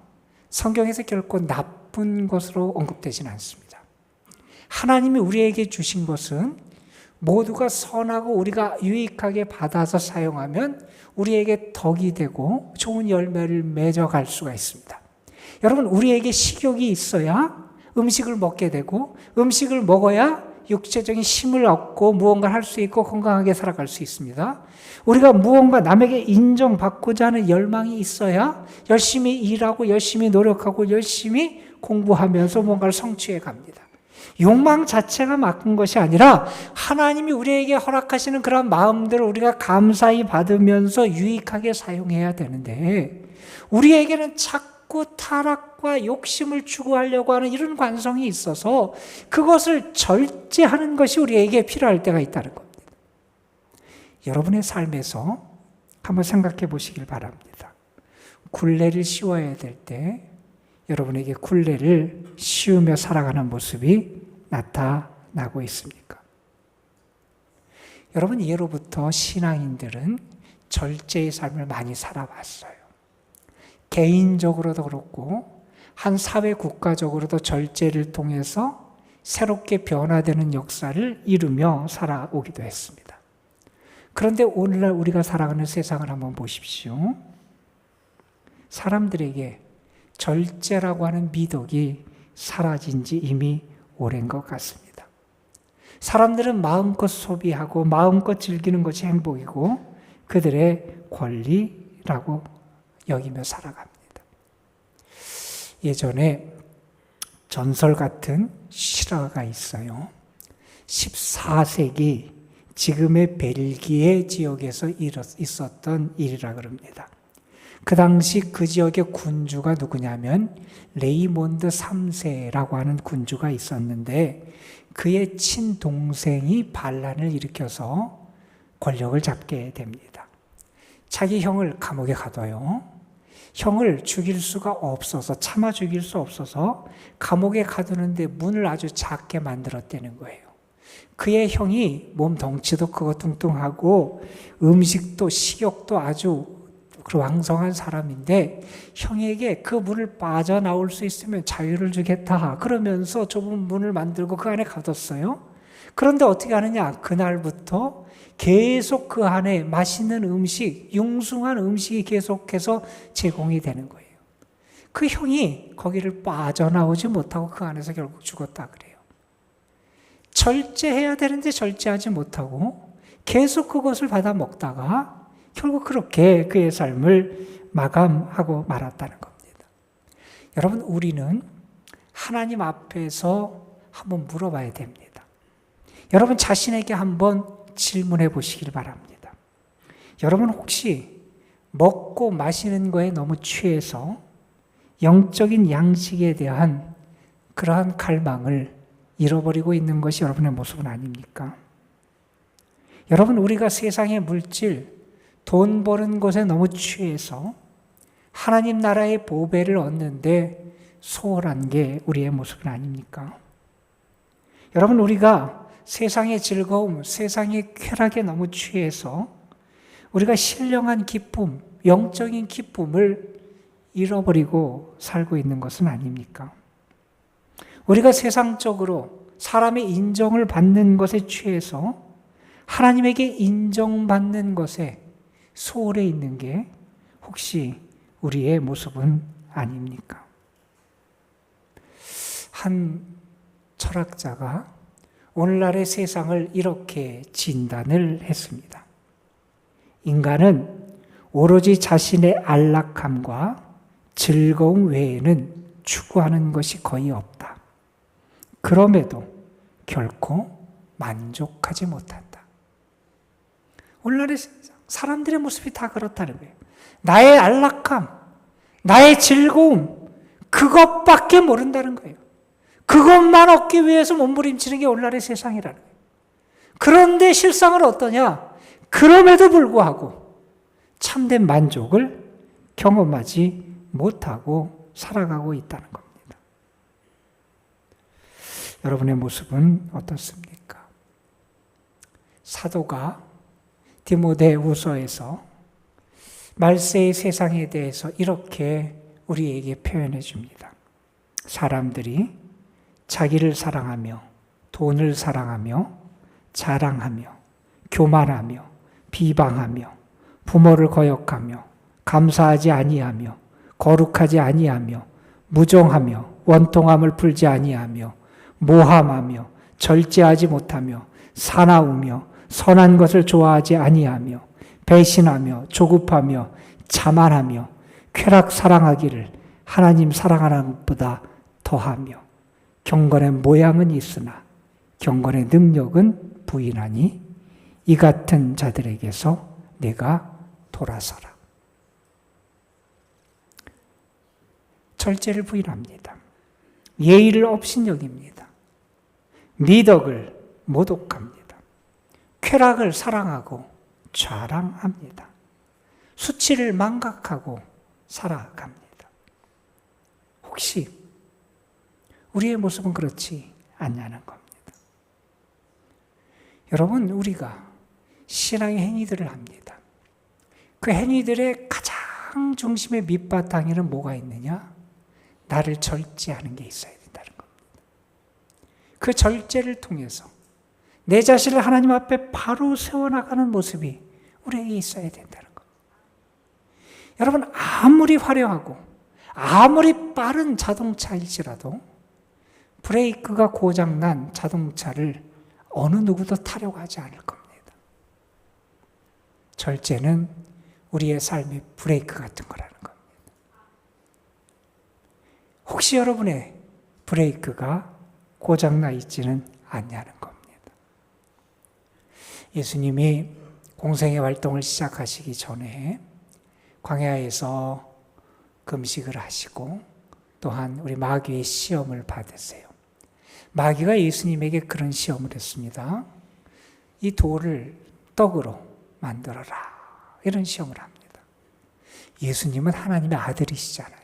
성경에서 결코 나쁜 것으로 언급되지는 않습니다. 하나님이 우리에게 주신 것은 모두가 선하고 우리가 유익하게 받아서 사용하면 우리에게 덕이 되고 좋은 열매를 맺어갈 수가 있습니다. 여러분, 우리에게 식욕이 있어야 음식을 먹게 되고 음식을 먹어야 육체적인 힘을 얻고 무언가를 할 수 있고 건강하게 살아갈 수 있습니다. 우리가 무언가 남에게 인정받고자 하는 열망이 있어야 열심히 일하고 열심히 노력하고 열심히 공부하면서 뭔가를 성취해 갑니다. 욕망 자체가 막은 것이 아니라 하나님이 우리에게 허락하시는 그런 마음들을 우리가 감사히 받으면서 유익하게 사용해야 되는데 우리에게는 자꾸 타락과 욕심을 추구하려고 하는 이런 관성이 있어서 그것을 절제하는 것이 우리에게 필요할 때가 있다는 겁니다. 여러분의 삶에서 한번 생각해 보시길 바랍니다. 굴레를 씌워야 될 때 여러분에게 굴레를 씌우며 살아가는 모습이 나타나고 있습니까? 여러분, 예로부터 신앙인들은 절제의 삶을 많이 살아왔어요. 개인적으로도 그렇고 한 사회 국가적으로도 절제를 통해서 새롭게 변화되는 역사를 이루며 살아오기도 했습니다. 그런데 오늘날 우리가 살아가는 세상을 한번 보십시오. 사람들에게 절제라고 하는 미덕이 사라진 지 이미 오랜 것 같습니다. 사람들은 마음껏 소비하고 마음껏 즐기는 것이 행복이고 그들의 권리라고 여기며 살아갑니다. 예전에 전설 같은 실화가 있어요. 14세기 지금의 벨기에 지역에서 있었던 일이라 그럽니다. 그 당시 그 지역의 군주가 누구냐면 레이몬드 3세라고 하는 군주가 있었는데 그의 친동생이 반란을 일으켜서 권력을 잡게 됩니다. 자기 형을 감옥에 가둬요. 형을 죽일 수가 없어서, 참아 죽일 수 없어서 감옥에 가두는데 문을 아주 작게 만들었다는 거예요. 그의 형이 몸 덩치도 크고 뚱뚱하고 음식도 식욕도 아주 왕성한 사람인데 형에게 그 문을 빠져나올 수 있으면 자유를 주겠다 그러면서 좁은 문을 만들고 그 안에 가뒀어요. 그런데 어떻게 하느냐, 그날부터 계속 그 안에 맛있는 음식, 융숭한 음식이 계속해서 제공이 되는 거예요. 그 형이 거기를 빠져나오지 못하고 그 안에서 결국 죽었다 그래요. 절제해야 되는데 절제하지 못하고 계속 그것을 받아 먹다가 결국 그렇게 그의 삶을 마감하고 말았다는 겁니다. 여러분, 우리는 하나님 앞에서 한번 물어봐야 됩니다. 여러분 자신에게 한번 질문해 보시길 바랍니다. 여러분 혹시 먹고 마시는 거에 너무 취해서 영적인 양식에 대한 그러한 갈망을 잃어버리고 있는 것이 여러분의 모습은 아닙니까? 여러분, 우리가 세상의 물질, 돈 버는 것에 너무 취해서 하나님 나라의 보배를 얻는데 소홀한 게 우리의 모습은 아닙니까? 여러분, 우리가 세상의 즐거움, 세상의 쾌락에 너무 취해서 우리가 신령한 기쁨, 영적인 기쁨을 잃어버리고 살고 있는 것은 아닙니까? 우리가 세상적으로 사람의 인정을 받는 것에 취해서 하나님에게 인정받는 것에 소홀해 있는 게 혹시 우리의 모습은 아닙니까? 한 철학자가 오늘날의 세상을 이렇게 진단을 했습니다. 인간은 오로지 자신의 안락함과 즐거움 외에는 추구하는 것이 거의 없다. 그럼에도 결코 만족하지 못한다. 오늘날의 사람들의 모습이 다 그렇다는 거예요. 나의 안락함, 나의 즐거움, 그것밖에 모른다는 거예요. 그것만 얻기 위해서 몸부림치는 게 오늘날의 세상이라는 거예요. 그런데 실상은 어떠냐? 그럼에도 불구하고 참된 만족을 경험하지 못하고 살아가고 있다는 겁니다. 여러분의 모습은 어떻습니까? 사도가 디모데후서에서 말세의 세상에 대해서 이렇게 우리에게 표현해 줍니다. 사람들이 자기를 사랑하며 돈을 사랑하며 자랑하며 교만하며 비방하며 부모를 거역하며 감사하지 아니하며 거룩하지 아니하며 무정하며 원통함을 풀지 아니하며 모함하며 절제하지 못하며 사나우며 선한 것을 좋아하지 아니하며 배신하며 조급하며 자만하며 쾌락 사랑하기를 하나님 사랑하는 것보다 더하며 경건의 모양은 있으나 경건의 능력은 부인하니 이 같은 자들에게서 내가 돌아서라. 절제를 부인합니다. 예의를 업신여깁니다. 미덕을 모독합니다. 쾌락을 사랑하고 자랑합니다. 수치를 망각하고 살아갑니다. 혹시 우리의 모습은 그렇지 않냐는 겁니다. 여러분, 우리가 신앙의 행위들을 합니다. 그 행위들의 가장 중심의 밑바탕에는 뭐가 있느냐? 나를 절제하는 게 있어야 된다는 겁니다. 그 절제를 통해서 내 자신을 하나님 앞에 바로 세워나가는 모습이 우리에게 있어야 된다는 겁니다. 여러분, 아무리 화려하고 아무리 빠른 자동차일지라도 브레이크가 고장난 자동차를 어느 누구도 타려고 하지 않을 겁니다. 절제는 우리의 삶의 브레이크 같은 거라는 겁니다. 혹시 여러분의 브레이크가 고장나 있지는 않냐는 겁니다. 예수님이 공생의 활동을 시작하시기 전에 광야에서 금식을 하시고 또한 우리 마귀의 시험을 받으세요. 마귀가 예수님에게 그런 시험을 했습니다. 이 돌을 떡으로 만들어라, 이런 시험을 합니다. 예수님은 하나님의 아들이시잖아요.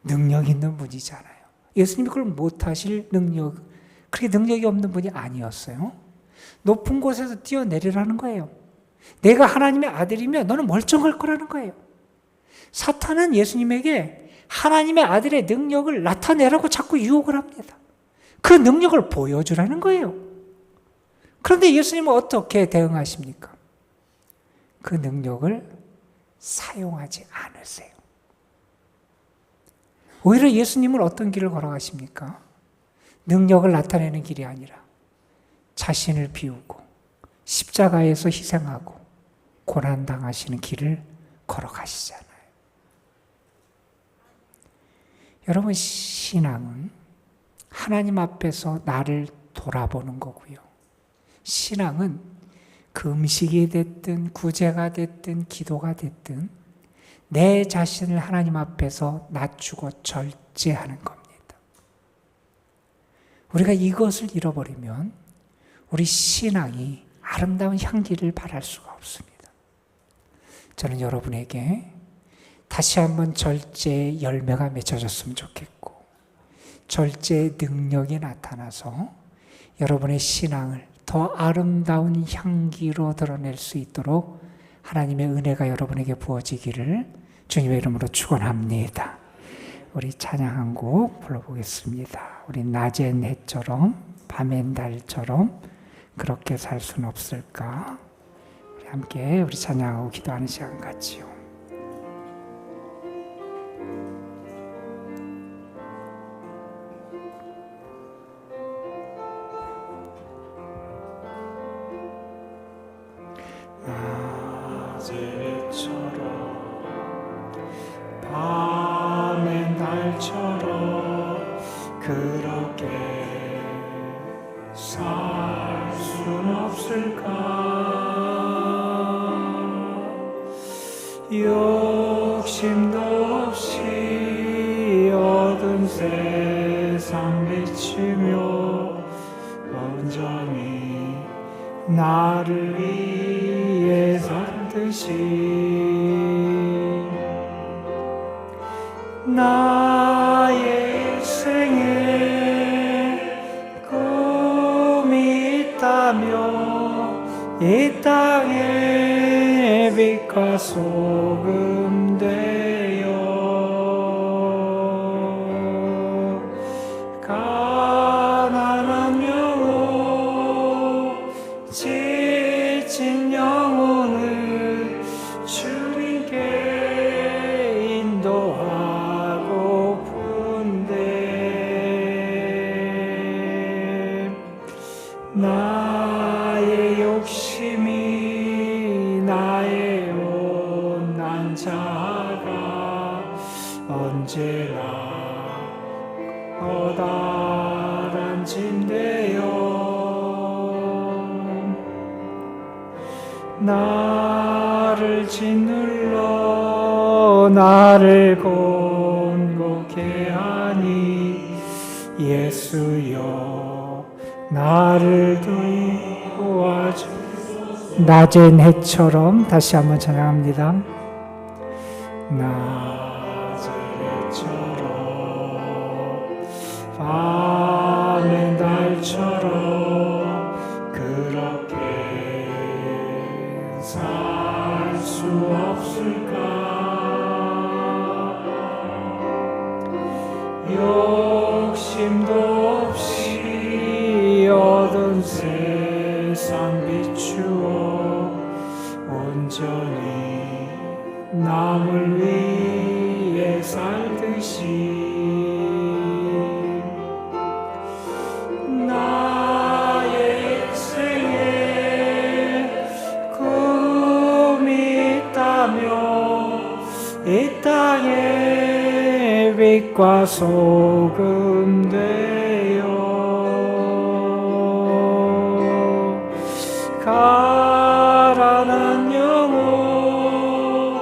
능력 있는 분이잖아요. 예수님이 그걸 못하실 그렇게 능력이 없는 분이 아니었어요. 높은 곳에서 뛰어내리라는 거예요. 내가 하나님의 아들이면 너는 멀쩡할 거라는 거예요. 사탄은 예수님에게 하나님의 아들의 능력을 나타내라고 자꾸 유혹을 합니다. 그 능력을 보여주라는 거예요. 그런데 예수님은 어떻게 대응하십니까? 그 능력을 사용하지 않으세요. 오히려 예수님은 어떤 길을 걸어가십니까? 능력을 나타내는 길이 아니라 자신을 비우고 십자가에서 희생하고 고난당하시는 길을 걸어가시잖아요. 여러분, 신앙은 하나님 앞에서 나를 돌아보는 거고요. 신앙은 금식이 됐든 구제가 됐든 기도가 됐든 내 자신을 하나님 앞에서 낮추고 절제하는 겁니다. 우리가 이것을 잃어버리면 우리 신앙이 아름다운 향기를 발할 수가 없습니다. 저는 여러분에게 다시 한번 절제의 열매가 맺혀졌으면 좋겠고 절제의 능력이 나타나서 여러분의 신앙을 더 아름다운 향기로 드러낼 수 있도록 하나님의 은혜가 여러분에게 부어지기를 주님의 이름으로 축원합니다. 우리 찬양 한 곡 불러보겠습니다. 우리 낮엔 해처럼 밤엔 달처럼 그렇게 살 수는 없을까? 우리 함께 우리 찬양하고 기도하는 시간 갖지요. 밤엔 달처럼 그렇게 살 수는 없을까? 욕심도 없이 어두운 세상 비추며 온전히 나를 위해 살듯이 나의 일생에 꿈이 있다며 이 땅에 빛과 소금 되어 가난한 영혼 지친 영혼을 주님께 인도하고픈데 나의 욕심이 나의 온난 자가 언제나 커다란 짐되어 나를 짓눌러 나를 곤곡해 하니 예수여 나를 도와주소서. 낮엔 해처럼 다시 한번 찬양합니다. 나즈렛처럼 밤엔 달 것처럼 그렇게 살 수 없을까? 욕심도 없이 얻은 세상 비추어 온전히 남을 위해 살듯이 나의 인생에 꿈이 있다면 이 땅에 빛과 소금 되어 가라는 영혼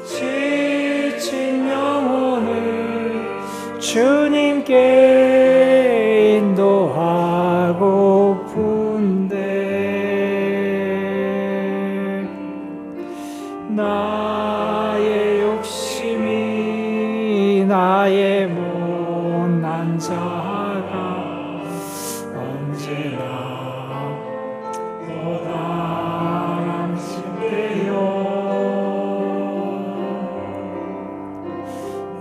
지친 영혼을 주님께 인도하고픈데 나의 욕심이 나의 못난 자가 언제나 보람심되어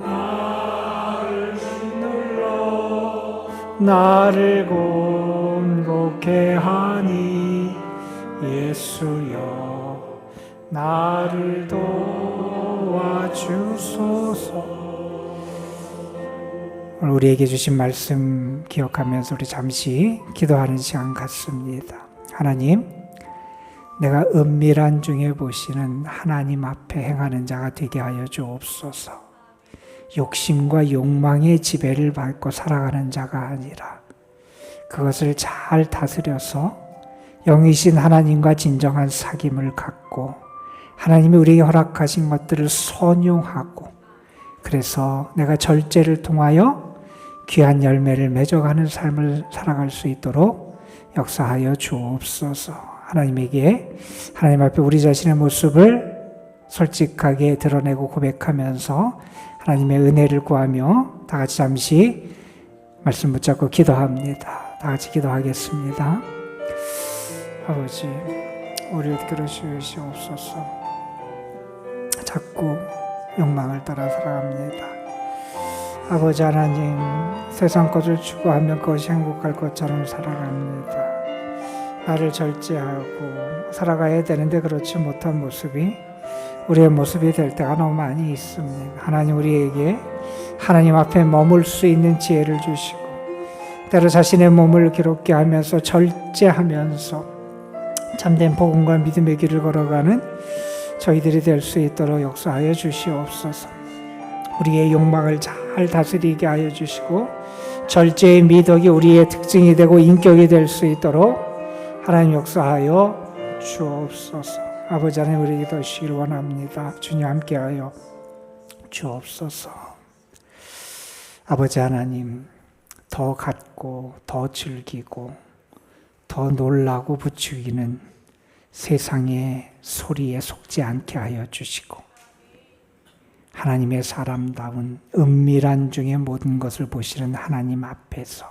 나를 짓눌러 나를 곤곡해 하니 예수여 나를 도와주소서. 오늘 우리에게 주신 말씀 기억하면서 우리 잠시 기도하는 시간 갖습니다. 하나님, 내가 은밀한 중에 보시는 하나님 앞에 행하는 자가 되게 하여 주옵소서. 욕심과 욕망의 지배를 받고 살아가는 자가 아니라 그것을 잘 다스려서 영이신 하나님과 진정한 사귐을 갖고 하나님이 우리에게 허락하신 것들을 선용하고 그래서 내가 절제를 통하여 귀한 열매를 맺어가는 삶을 살아갈 수 있도록 역사하여 주옵소서. 하나님에게 하나님 앞에 우리 자신의 모습을 솔직하게 드러내고 고백하면서 하나님의 은혜를 구하며 다 같이 잠시 말씀 붙잡고 기도합니다. 다 같이 기도하겠습니다. 아버지, 우리를 그러시옵소서. 자꾸 욕망을 따라 살아갑니다. 아버지 하나님, 세상 것을 추구하면 그것이 행복할 것처럼 살아갑니다. 나를 절제하고 살아가야 되는데 그렇지 못한 모습이 우리의 모습이 될 때가 너무 많이 있습니다. 하나님, 우리에게 하나님 앞에 머물 수 있는 지혜를 주시고 때로 자신의 몸을 괴롭게 하면서 절제하면서 참된 복음과 믿음의 길을 걸어가는 저희들이 될 수 있도록 역사하여 주시옵소서. 우리의 욕망을 잘 다스리게 하여 주시고 절제의 미덕이 우리의 특징이 되고 인격이 될 수 있도록 하나님 역사하여 주옵소서. 아버지 하나님, 우리 기도하시길 원합니다. 주님 함께하여 주옵소서. 아버지 하나님, 더 갖고 더 즐기고 더 놀라고 부추기는 세상의 소리에 속지 않게 하여 주시고 하나님의 사람다운 은밀한 중에 모든 것을 보시는 하나님 앞에서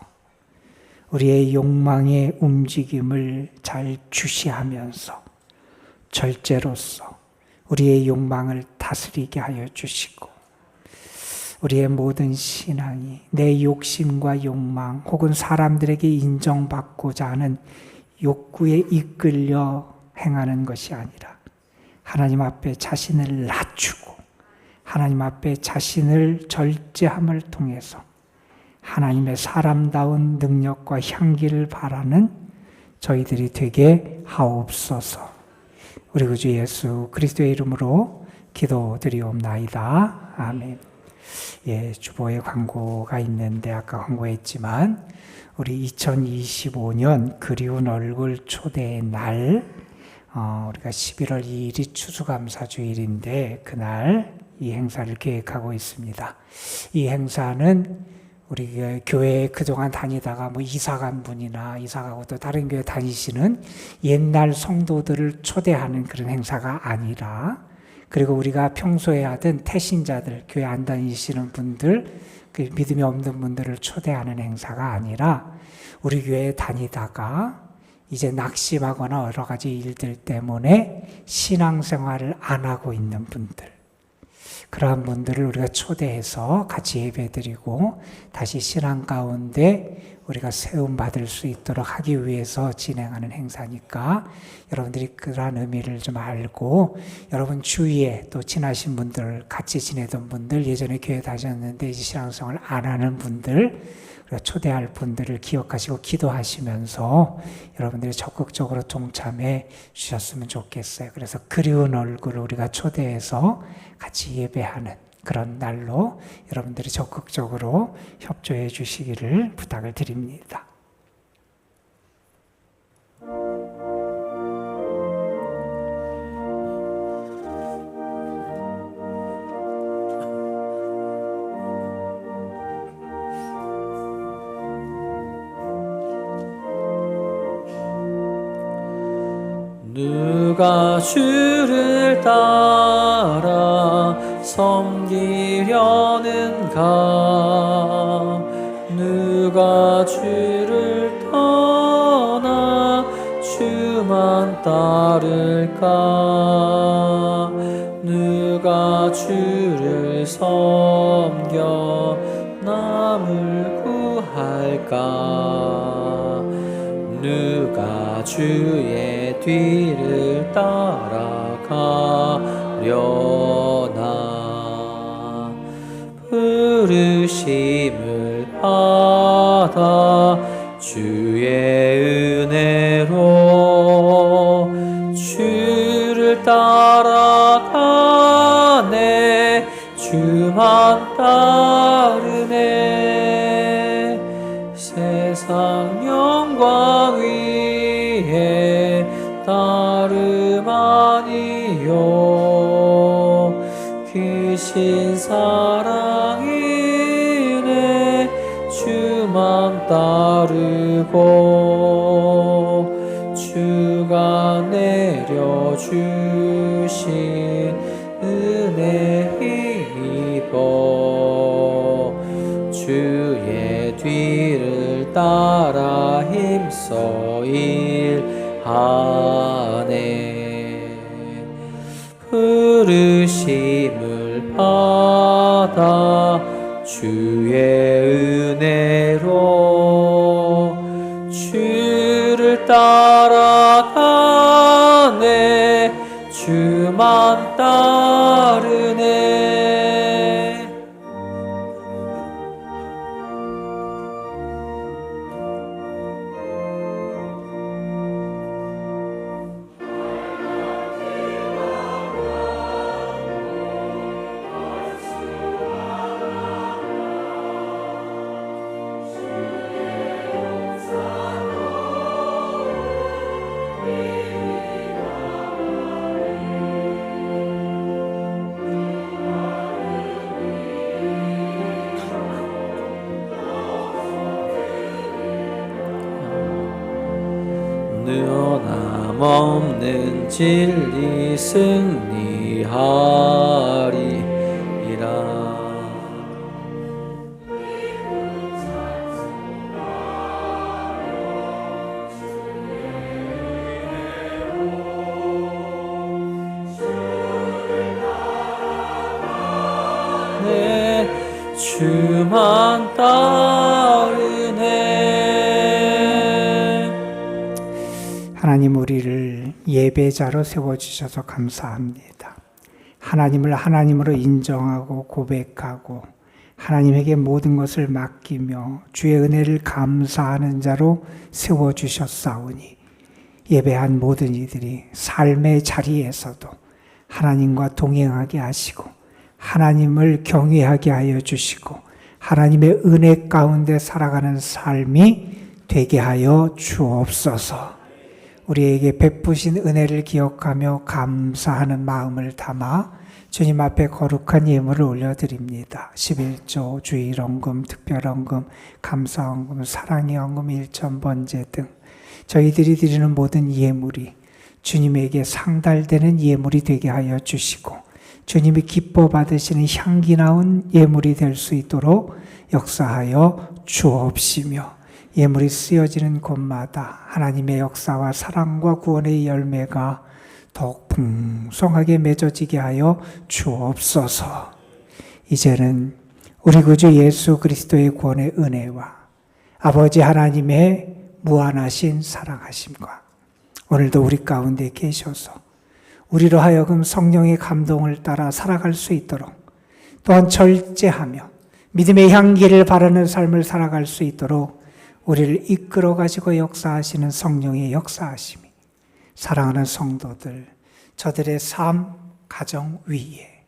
우리의 욕망의 움직임을 잘 주시하면서 절제로서 우리의 욕망을 다스리게 하여 주시고 우리의 모든 신앙이 내 욕심과 욕망 혹은 사람들에게 인정받고자 하는 욕구에 이끌려 행하는 것이 아니라 하나님 앞에 자신을 낮추고 하나님 앞에 자신을 절제함을 통해서 하나님의 사람다운 능력과 향기를 바라는 저희들이 되게 하옵소서. 우리 구주 예수 그리스도의 이름으로 기도드리옵나이다. 아멘. 예, 주보에 광고가 있는데 아까 광고했지만 우리 2025년 그리운 얼굴 초대의 날 우리가 11월 2일이 추수감사주일인데 그날 이 행사를 계획하고 있습니다. 이 행사는 우리 교회에 그동안 다니다가 뭐 이사 간 분이나 이사 가고 또 다른 교회 다니시는 옛날 성도들을 초대하는 그런 행사가 아니라 그리고 우리가 평소에 하던 태신자들, 교회 안 다니시는 분들 그 믿음이 없는 분들을 초대하는 행사가 아니라 우리 교회에 다니다가 이제 낙심하거나 여러 가지 일들 때문에 신앙생활을 안 하고 있는 분들, 그러한 분들을 우리가 초대해서 같이 예배드리고 다시 신앙 가운데 우리가 세움받을 수 있도록 하기 위해서 진행하는 행사니까 여러분들이 그러한 의미를 좀 알고, 여러분 주위에 또 친하신 분들, 같이 지내던 분들, 예전에 교회 다녔는데 이제 신앙생활 안 하는 분들, 우리가 초대할 분들을 기억하시고 기도하시면서 여러분들이 적극적으로 동참해 주셨으면 좋겠어요. 그래서 그리운 얼굴을 우리가 초대해서 같이 예배하는 그런 날로 여러분들이 적극적으로 협조해 주시기를 부탁을 드립니다. 누가 주를 따라 섬기려는가? 누가 주를 떠나 주만 따를까? 누가 주를 섬겨 남을 구할까? 누가 주의 뒤를 따라가려나? 부르심을 받아 주의 은혜로 주를 따라가네. 주만 따르네. 세상 영광 위에 따름 아니요 귀신 사랑이네. 주만 따르고 주가 내려주신 은혜 힘입어 주의 뒤를 따라 힘써 일하네. 부르심을 받아 주의 은혜로 주를 따라가네. 주만 따르네. 변함없는 진리 승리하리이라. 내 주만 따르네. 하나님, 우리를 예배자로 세워주셔서 감사합니다. 하나님을 하나님으로 인정하고 고백하고 하나님에게 모든 것을 맡기며 주의 은혜를 감사하는 자로 세워주셨사오니 예배한 모든 이들이 삶의 자리에서도 하나님과 동행하게 하시고 하나님을 경외하게 하여 주시고 하나님의 은혜 가운데 살아가는 삶이 되게 하여 주옵소서. 우리에게 베푸신 은혜를 기억하며 감사하는 마음을 담아 주님 앞에 거룩한 예물을 올려드립니다. 11조, 주일헌금, 특별헌금, 감사헌금, 사랑의 헌금, 일천번제 등 저희들이 드리는 모든 예물이 주님에게 상달되는 예물이 되게 하여 주시고 주님이 기뻐 받으시는 향기 나온 예물이 될 수 있도록 역사하여 주옵시며 예물이 쓰여지는 곳마다 하나님의 역사와 사랑과 구원의 열매가 더욱 풍성하게 맺어지게 하여 주옵소서. 이제는 우리 구주 예수 그리스도의 구원의 은혜와 아버지 하나님의 무한하신 사랑하심과 오늘도 우리 가운데 계셔서 우리로 하여금 성령의 감동을 따라 살아갈 수 있도록, 또한 절제하며 믿음의 향기를 바라는 삶을 살아갈 수 있도록 우리를 이끌어 가지고 역사하시는 성령의 역사하심이 사랑하는 성도들, 저들의 삶, 가정 위에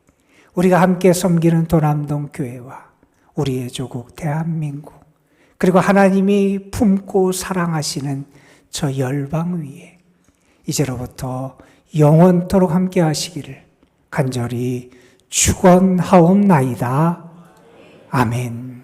우리가 함께 섬기는 도남동 교회와 우리의 조국 대한민국, 그리고 하나님이 품고 사랑하시는 저 열방 위에 이제로부터 영원토록 함께 하시기를 간절히 축원하옵나이다. 아멘.